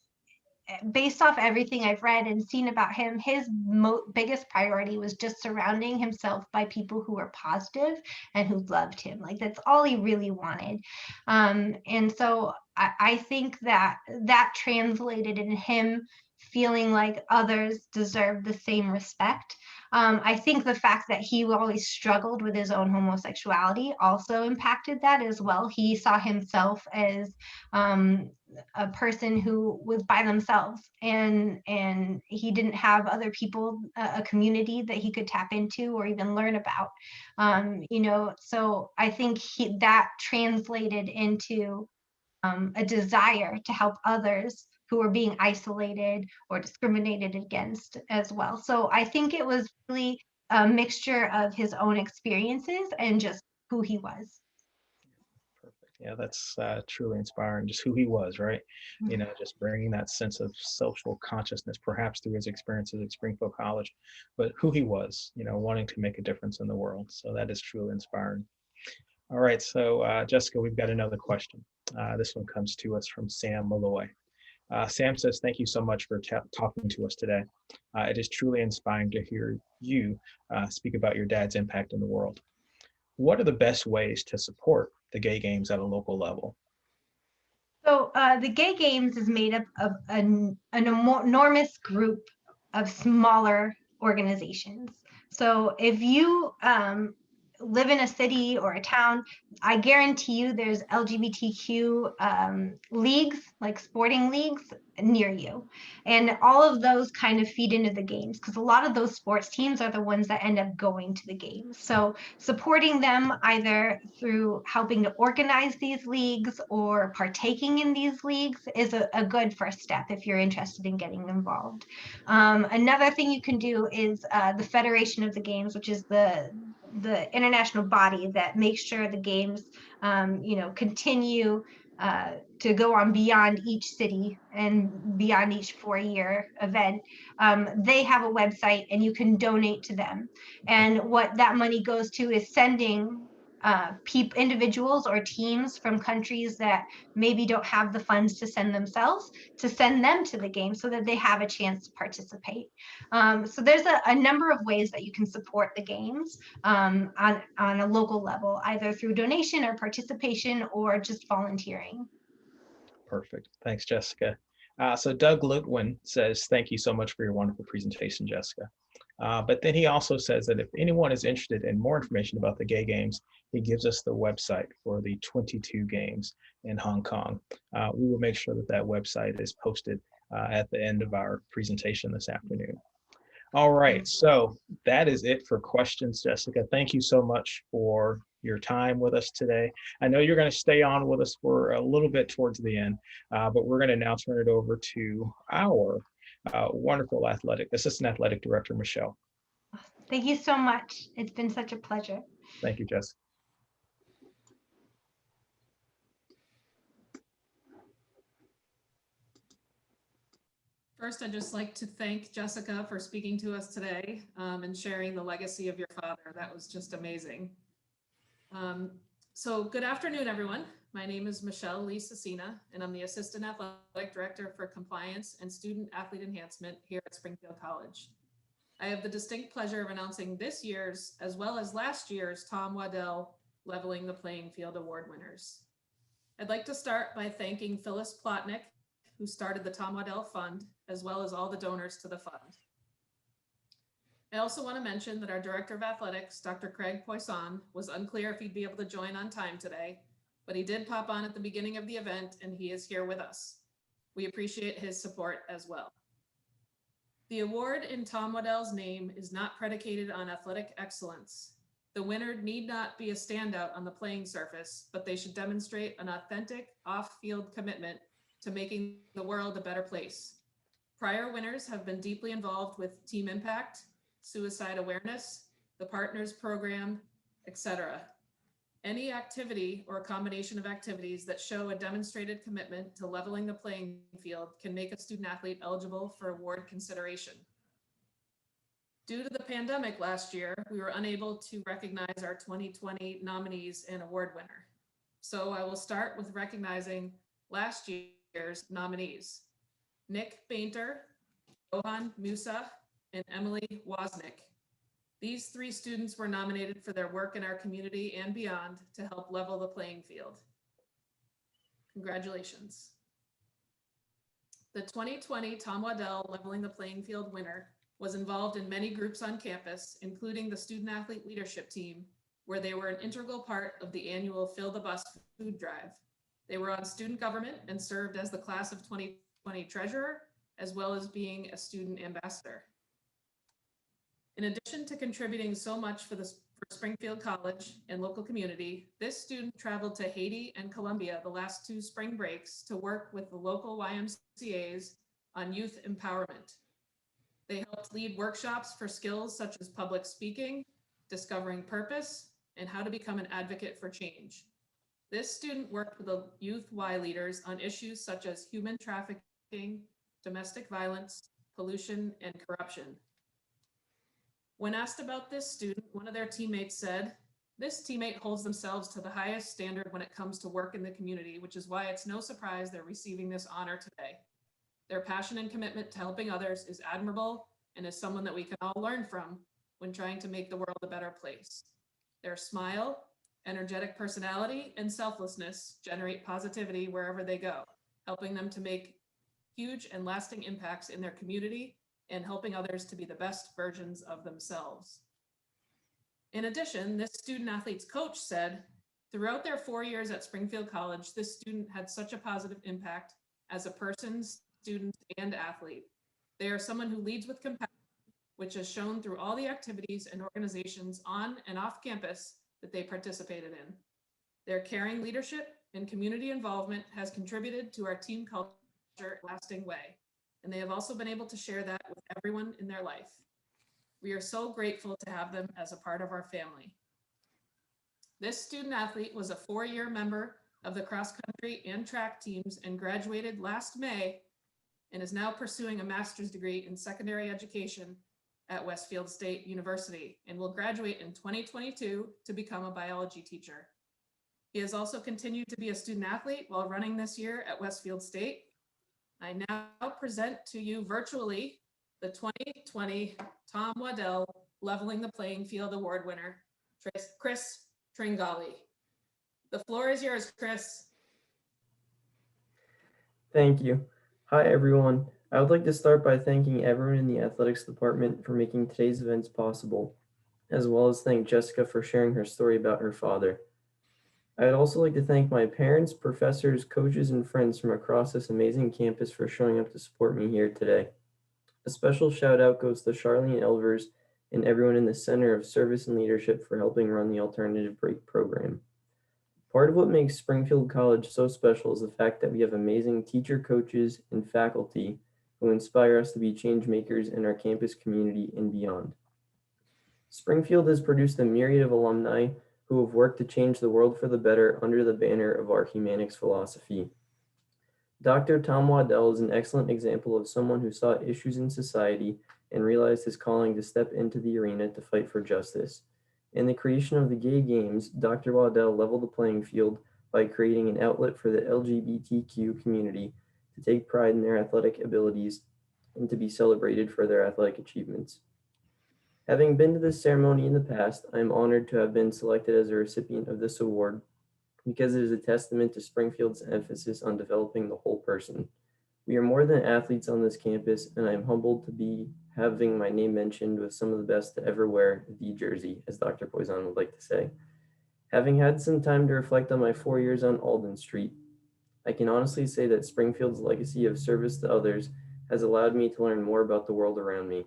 Speaker 7: based off everything I've read and seen about him, his biggest priority was just surrounding himself by people who were positive and who loved him. Like, that's all he really wanted. And so I think that that translated in him feeling like others deserve the same respect. I think the fact that he always struggled with his own homosexuality also impacted that as well. He saw himself as a person who was by themselves, and he didn't have other people, a community that he could tap into or even learn about. So I think that translated into a desire to help others who were being isolated or discriminated against as well. So I think it was really a mixture of his own experiences and just who he was.
Speaker 1: Perfect. Yeah, that's truly inspiring. Just who he was, right? Just bringing that sense of social consciousness, perhaps through his experiences at Springfield College, but who he was, wanting to make a difference in the world. So that is truly inspiring. All right, so Jessica, we've got another question. This one comes to us from Sam Malloy. Sam says, thank you so much for talking to us today. It is truly inspiring to hear you speak about your dad's impact in the world. What are the best ways to support the gay games at a local level?
Speaker 7: So the Gay Games is made up of an enormous group of smaller organizations. So if you live in a city or a town, I guarantee you there's LGBTQ leagues, like sporting leagues near you. And all of those kind of feed into the games because a lot of those sports teams are the ones that end up going to the games. So supporting them either through helping to organize these leagues or partaking in these leagues is a good first step if you're interested in getting involved. Another thing you can do is the Federation of the Games, which is the international body that makes sure the games continue to go on beyond each city and beyond each 4-year event. They have a website and you can donate to them. And what that money goes to is sending individuals or teams from countries that maybe don't have the funds to send themselves, to send them to the game so that they have a chance to participate. So there's a number of ways that you can support the games on a local level, either through donation or participation or just volunteering.
Speaker 1: Perfect. Thanks, Jessica. So Doug Lutwin says, thank you so much for your wonderful presentation, Jessica. But then he also says that if anyone is interested in more information about the gay games, he gives us the website for the 22 games in Hong Kong. We will make sure that that website is posted at the end of our presentation this afternoon. All right, so that is it for questions, Jessica. Thank you so much for your time with us today. I know you're going to stay on with us for a little bit towards the end, but we're going to now turn it over to our wonderful assistant athletic director, Michelle.
Speaker 7: Thank you so much. It's been such a pleasure.
Speaker 1: Thank you, Jessica.
Speaker 8: First, I'd just like to thank Jessica for speaking to us today and sharing the legacy of your father. That was just amazing. So good afternoon, everyone. My name is Michelle Lisacina, and I'm the Assistant Athletic Director for Compliance and Student Athlete Enhancement here at Springfield College. I have the distinct pleasure of announcing this year's, as well as last year's, Tom Waddell Leveling the Playing Field Award winners. I'd like to start by thanking Phyllis Platnick, who started the Tom Waddell Fund, as well as all the donors to the fund. I also want to mention that our Director of Athletics, Dr. Craig Poisson, was unclear if he'd be able to join on time today, but he did pop on at the beginning of the event and he is here with us. We appreciate his support as well. The award in Tom Waddell's name is not predicated on athletic excellence. The winner need not be a standout on the playing surface, but they should demonstrate an authentic off-field commitment to making the world a better place. Prior winners have been deeply involved with team impact, suicide awareness, the Partners Program, etc. Any activity or a combination of activities that show a demonstrated commitment to leveling the playing field can make a student athlete eligible for award consideration. Due to the pandemic last year, we were unable to recognize our 2020 nominees and award winner. So I will start with recognizing last year's nominees: Nick Bainter, Johan Musa, and Emily Wozniak. These 3 students were nominated for their work in our community and beyond to help level the playing field. Congratulations. The 2020 Tom Waddell Leveling the Playing Field winner was involved in many groups on campus, including the Student Athlete Leadership Team, where they were an integral part of the annual Fill the Bus food drive. They were on student government and served as the class of 2020 treasurer, as well as being a student ambassador. In addition to contributing so much for Springfield College and local community, this student traveled to Haiti and Colombia the last 2 spring breaks to work with the local YMCAs on youth empowerment. They helped lead workshops for skills such as public speaking, discovering purpose, and how to become an advocate for change. This student worked with the youth Y leaders on issues such as human trafficking, domestic violence, pollution, and corruption. When asked about this student, one of their teammates said, "This teammate holds themselves to the highest standard when it comes to work in the community, which is why it's no surprise they're receiving this honor today. Their passion and commitment to helping others is admirable and is someone that we can all learn from when trying to make the world a better place. Their smile, energetic personality, and selflessness generate positivity wherever they go, helping them to make huge and lasting impacts in their community and helping others to be the best versions of themselves." In addition, this student athlete's coach said, "Throughout their 4 years at Springfield College, this student had such a positive impact as a person, student, and athlete. They are someone who leads with compassion, which is shown through all the activities and organizations on and off campus that they participated in. Their caring leadership and community involvement has contributed to our team culture in a lasting way, and they have also been able to share that with everyone in their life. We are so grateful to have them as a part of our family." This student athlete was a 4-year member of the cross country and track teams and graduated last May and is now pursuing a master's degree in secondary education at Westfield State University and will graduate in 2022 to become a biology teacher. He has also continued to be a student athlete while running this year at Westfield State. I now present to you virtually the 2020 Tom Waddell Leveling the Playing Field Award winner, Chris Tringali. The floor is yours, Chris.
Speaker 9: Thank you. Hi, everyone. I would like to start by thanking everyone in the athletics department for making today's events possible, as well as thank Jessica for sharing her story about her father. I would also like to thank my parents, professors, coaches, and friends from across this amazing campus for showing up to support me here today. A special shout out goes to Charlene Elvers and everyone in the Center of Service and Leadership for helping run the Alternative Break program. Part of what makes Springfield College so special is the fact that we have amazing teacher, coaches, and faculty who inspire us to be change makers in our campus community and beyond. Springfield has produced a myriad of alumni who have worked to change the world for the better under the banner of our Humanics philosophy. Dr. Tom Waddell is an excellent example of someone who saw issues in society and realized his calling to step into the arena to fight for justice. In the creation of the Gay Games, Dr. Waddell leveled the playing field by creating an outlet for the LGBTQ community to take pride in their athletic abilities and to be celebrated for their athletic achievements. Having been to this ceremony in the past, I am honored to have been selected as a recipient of this award because it is a testament to Springfield's emphasis on developing the whole person. We are more than athletes on this campus, and I am humbled to be having my name mentioned with some of the best to ever wear the jersey, as Dr. Poison would like to say. Having had some time to reflect on my 4 years on Alden Street, I can honestly say that Springfield's legacy of service to others has allowed me to learn more about the world around me.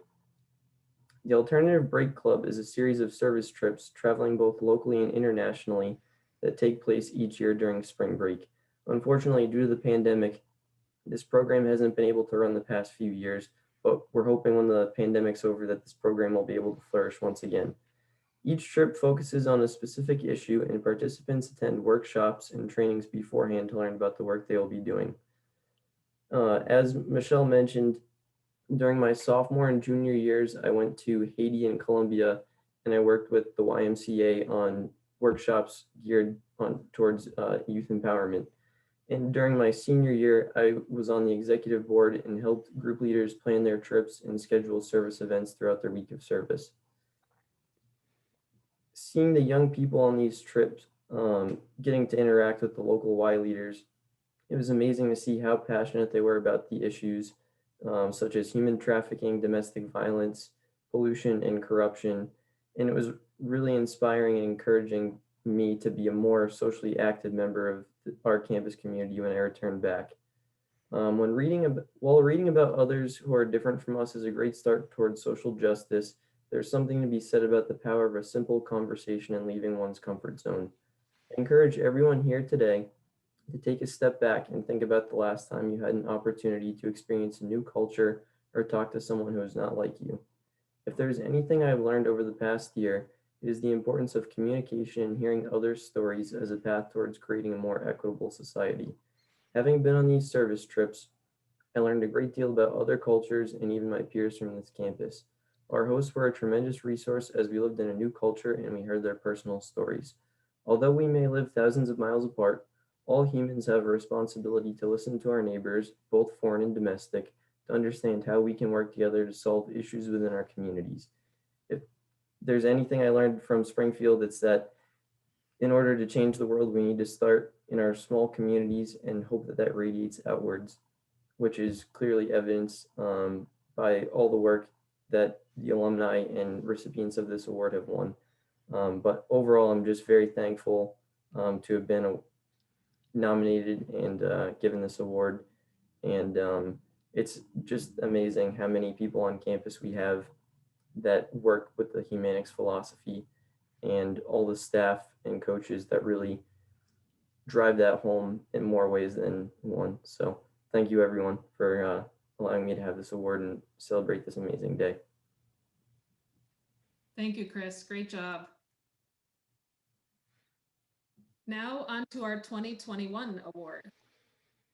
Speaker 9: The Alternative Break Club is a series of service trips traveling both locally and internationally that take place each year during spring break. Unfortunately, due to the pandemic, this program hasn't been able to run the past few years, but we're hoping when the pandemic's over that this program will be able to flourish once again. Each trip focuses on a specific issue and participants attend workshops and trainings beforehand to learn about the work they will be doing. As Michelle mentioned, during my sophomore and junior years, I went to Haiti and Colombia, and I worked with the YMCA on workshops geared towards youth empowerment. And during my senior year, I was on the executive board and helped group leaders plan their trips and schedule service events throughout their week of service. Seeing the young people on these trips, getting to interact with the local Y leaders It was amazing to see how passionate they were about the issues such as human trafficking, domestic violence, pollution, and corruption. And it was really inspiring and encouraging me to be a more socially active member of our campus community when I returned back. While reading about others who are different from us is a great start towards social justice, there's something to be said about the power of a simple conversation and leaving one's comfort zone. I encourage everyone here today to take a step back and think about the last time you had an opportunity to experience a new culture or talk to someone who is not like you. If there's anything I've learned over the past year, it is the importance of communication and hearing others' stories as a path towards creating a more equitable society. Having been on these service trips, I learned a great deal about other cultures and even my peers from this campus. Our hosts were a tremendous resource as we lived in a new culture and we heard their personal stories. Although we may live thousands of miles apart, all humans have a responsibility to listen to our neighbors, both foreign and domestic, to understand how we can work together to solve issues within our communities. If there's anything I learned from Springfield, it's that in order to change the world, we need to start in our small communities and hope that that radiates outwards, which is clearly evidenced by all the work that the alumni and recipients of this award have won. But overall, I'm just very thankful to have been nominated and given this award. And it's just amazing how many people on campus we have that work with the Humanics philosophy and all the staff and coaches that really drive that home in more ways than one. So thank you everyone for allowing me to have this award and celebrate this amazing day.
Speaker 8: Thank you, Chris. Great job. Now on to our 2021 award.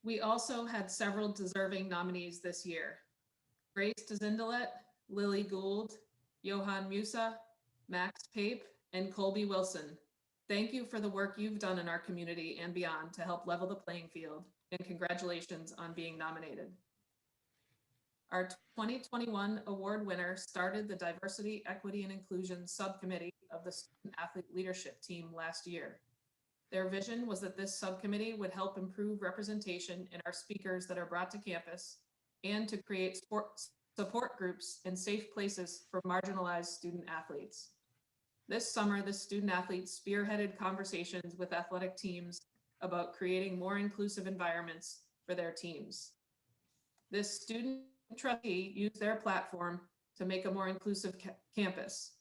Speaker 8: We also had several deserving nominees this year. Grace DeZindalet, Lily Gould, Johan Musa, Max Pape, and Colby Wilson. Thank you for the work you've done in our community and beyond to help level the playing field, and congratulations on being nominated. Our 2021 award winner started the Diversity, Equity, and Inclusion Subcommittee of the Student Athlete Leadership Team last year. Their vision was that this subcommittee would help improve representation in our speakers that are brought to campus and to create support groups and safe places for marginalized student athletes. This summer, the student athletes spearheaded conversations with athletic teams about creating more inclusive environments for their teams. This student trustee used their platform to make a more inclusive campus.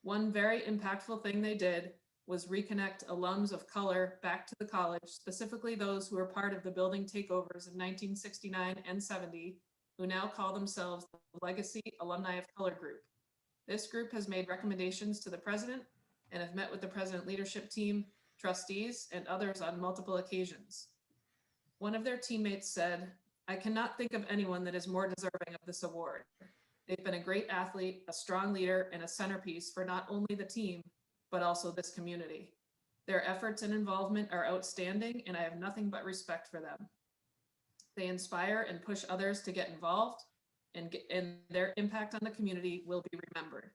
Speaker 8: One very impactful thing they did was reconnect alums of color back to the college, specifically those who were part of the building takeovers in 1969 and 70, who now call themselves the Legacy Alumni of Color Group. This group has made recommendations to the president and have met with the president leadership team, trustees, and others on multiple occasions. One of their teammates said, "I cannot think of anyone that is more deserving of this award. They've been a great athlete, a strong leader, and a centerpiece for not only the team, but also this community. Their efforts and involvement are outstanding, and I have nothing but respect for them. They inspire and push others to get involved, and their impact on the community will be remembered.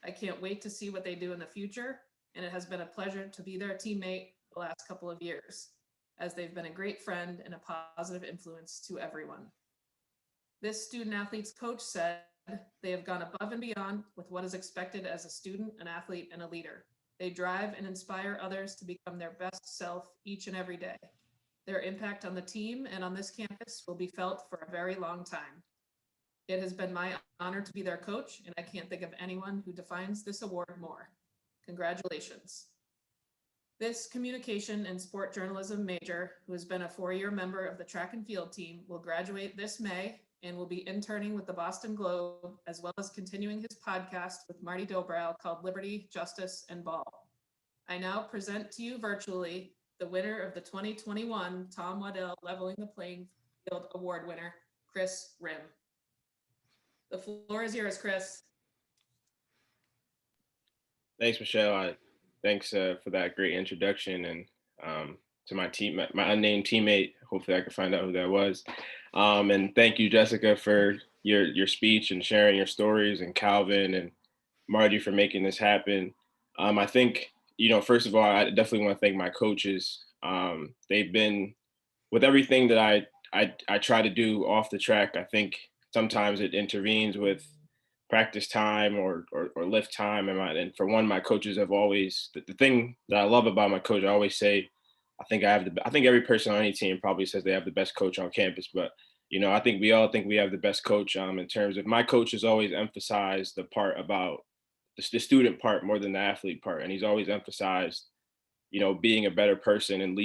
Speaker 8: I can't wait to see what they do in the future, and it has been a pleasure to be their teammate the last couple of years, as they've been a great friend and a positive influence to everyone." This student athletes coach said they have gone above and beyond with what is expected as a student, an athlete, and a leader. They drive and inspire others to become their best self each and every day. Their impact on the team and on this campus will be felt for a very long time. It has been my honor to be their coach, and I can't think of anyone who defines this award more. Congratulations. This communication and sport journalism major, who has been a 4-year member of the track and field team, will graduate this May and will be interning with the Boston Globe, as well as continuing his podcast with Marty Dobrow called Liberty, Justice, and Ball. I now present to you virtually the winner of the 2021 Tom Waddell Leveling the Playing Field Award winner, Chris Rim. The floor is yours, Chris.
Speaker 10: Thanks, Michelle. Thanks for that great introduction, and to my unnamed teammate. Hopefully I can find out who that was. And thank you, Jessica, for your speech and sharing your stories, and Calvin and Marty for making this happen. I think, first of all, I definitely want to thank my coaches. They've been with everything that I try to do off the track, I think sometimes it intervenes with practice time or lift time. And for one, my coaches have always, the thing that I love about my coach, I always say, I think every person on any team probably says they have the best coach on campus, but I think we all think we have the best coach in terms of my coach has always emphasized the part about the student part more than the athlete part. And he's always emphasized, being a better person and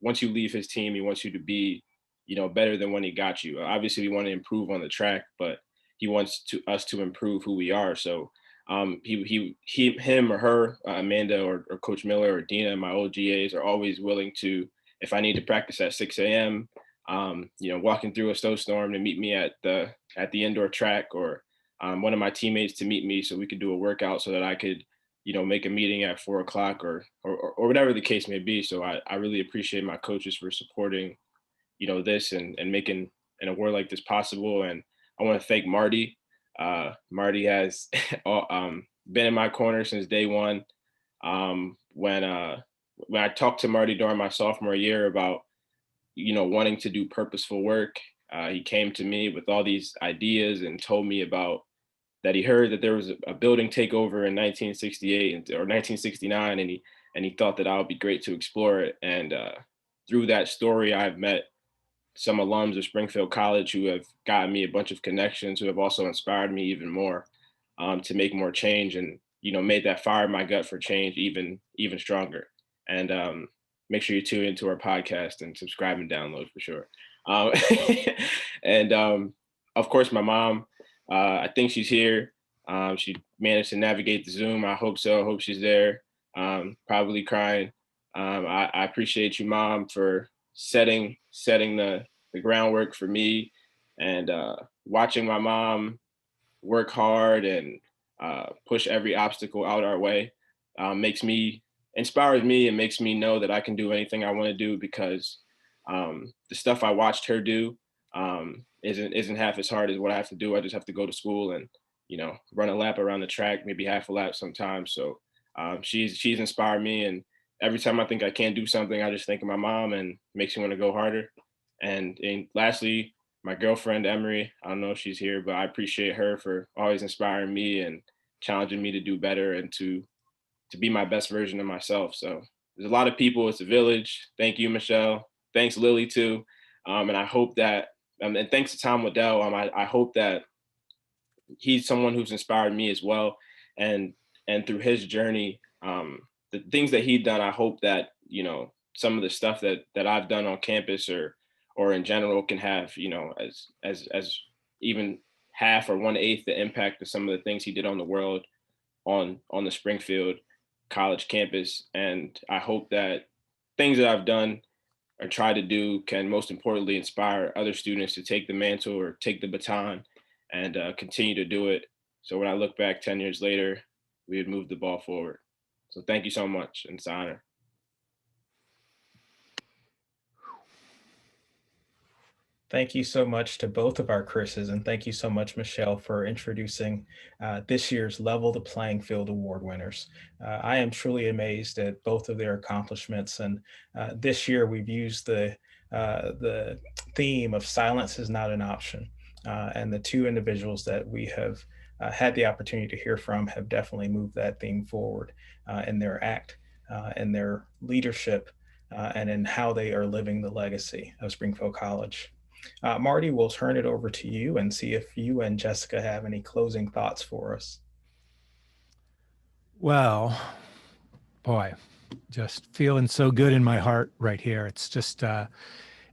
Speaker 10: once you leave his team, he wants you to be, better than when he got you. Obviously we want to improve on the track, but he wants us to improve who we are. So him or her, Amanda or Coach Miller or Dina, my old GAs are always willing to, if I need to practice at 6 a.m., walking through a snowstorm to meet me at the indoor track, or one of my teammates to meet me so we could do a workout so that I could, make a meeting at 4 o'clock or whatever the case may be. So I really appreciate my coaches for supporting, this and making an award like this possible. And I want to thank Marty. Marty has been in my corner since day one. When I talked to Marty during my sophomore year about, wanting to do purposeful work, he came to me with all these ideas and told me about that he heard that there was a building takeover in 1968 or 1969, and he thought that I would be great to explore it. And through that story, I've met some alums of Springfield College who have gotten me a bunch of connections, who have also inspired me even more to make more change, and made that fire in my gut for change even stronger. And make sure you tune into our podcast and subscribe and download for sure. And of course, my mom. I think she's here. She managed to navigate the Zoom. I hope so. I hope she's there. Probably crying. I appreciate you, Mom, for setting the groundwork for me, and watching my mom work hard and push every obstacle out our way inspires me and makes me know that I can do anything I want to do, because the stuff I watched her do isn't half as hard as what I have to do. I just have to go to school and run a lap around the track, maybe half a lap sometimes. So she's inspired me, and every time I think I can't do something, I just think of my mom, and makes me want to go harder. And lastly, my girlfriend Emery, I don't know if she's here, but I appreciate her for always inspiring me and challenging me to do better and to be my best version of myself. So there's a lot of people. It's a village. Thank you, Michelle. Thanks, Lily, too. And I hope that, and thanks to Tom Waddell, I hope that he's someone who's inspired me as well. And through his journey, the things that he'd done, I hope that, some of the stuff that I've done on campus or in general can have, as even half or 1/8 the impact of some of the things he did on the world on the Springfield College campus. And I hope that things that I've done or try to do can most importantly inspire other students to take the mantle or take the baton and continue to do it. So when I look back 10 years later, we had moved the ball forward. So thank you so much, and it's an honor.
Speaker 1: Thank you so much to both of our Chris's, and thank you so much, Michelle, for introducing this year's Level the Playing Field Award winners. I am truly amazed at both of their accomplishments, and this year we've used the theme of silence is not an option, and the two individuals that we have had the opportunity to hear from have definitely moved that theme forward in their act, in their leadership, and in how they are living the legacy of Springfield College. Marty, we'll turn it over to you and see if you and Jessica have any closing thoughts for us.
Speaker 2: Well, boy, just feeling so good in my heart right here. It's just an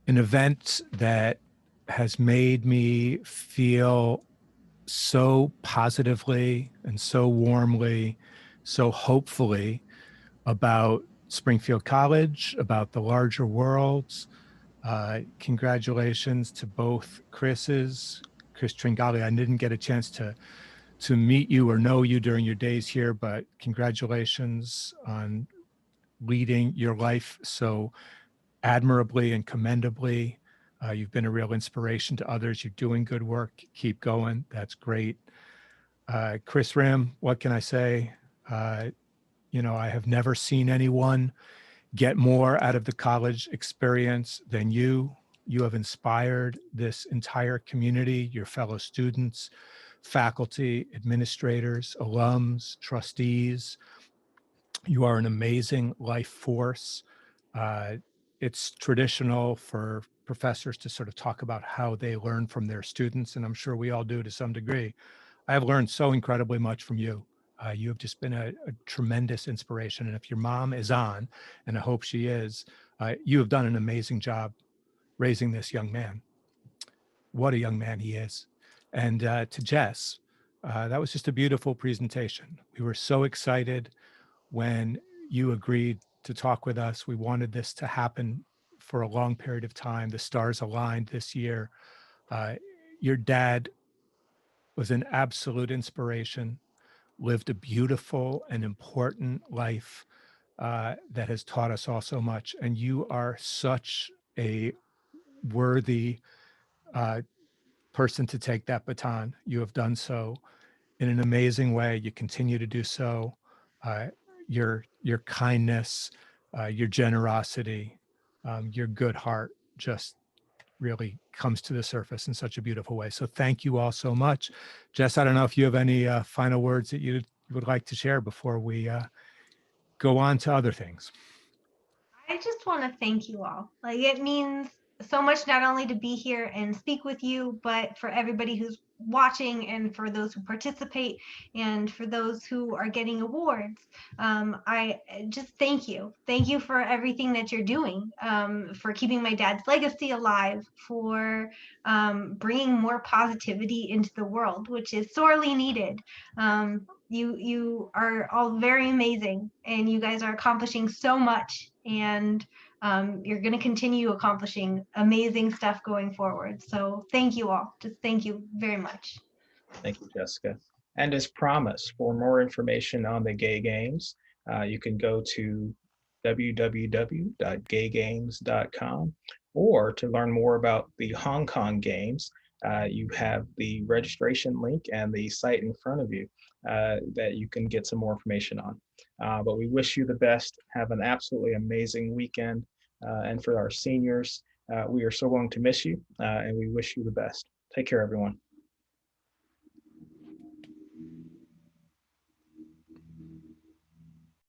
Speaker 2: event that has made me feel so positively and so warmly, so hopefully about Springfield College, about the larger worlds. Congratulations to both Chris's. Chris Tringali, I didn't get a chance to meet you or know you during your days here, but congratulations on leading your life so admirably and commendably. You've been a real inspiration to others. You're doing good work. Keep going. That's great. Chris Rim, what can I say? I have never seen anyone get more out of the college experience than you. You have inspired this entire community, your fellow students, faculty, administrators, alums, trustees. You are an amazing life force. It's traditional for professors to sort of talk about how they learn from their students, and I'm sure we all do to some degree. I have learned so incredibly much from you. You have just been a tremendous inspiration. And if your mom is on, and I hope she is, you have done an amazing job raising this young man. What a young man he is. And to Jess, that was just a beautiful presentation. We were so excited when you agreed to talk with us. We wanted this to happen for a long period of time. The stars aligned this year. Your dad was an absolute inspiration, lived a beautiful and important life that has taught us all so much. And you are such a worthy person to take that baton. You have done so in an amazing way. You continue to do so. Your kindness, your generosity, your good heart just really comes to the surface in such a beautiful way. So thank you all so much. Jess, I don't know if you have any final words that you would like to share before we go on to other things.
Speaker 7: I just want to thank you all. Like, it means so much not only to be here and speak with you, but for everybody who's watching and for those who participate and for those who are getting awards. I just thank you. Thank you for everything that you're doing, for keeping my dad's legacy alive, for bringing more positivity into the world, which is sorely needed. You are all very amazing, and you guys are accomplishing so much, and you're going to continue accomplishing amazing stuff going forward. So thank you all. Just thank you very much.
Speaker 1: Thank you, Jessica. And as promised, for more information on the Gay Games, you can go to www.gaygames.com, or to learn more about the Hong Kong Games, you have the registration link and the site in front of you that you can get some more information on. But we wish you the best. Have an absolutely amazing weekend. And for our seniors, we are so going to miss you, and we wish you the best. Take care, everyone.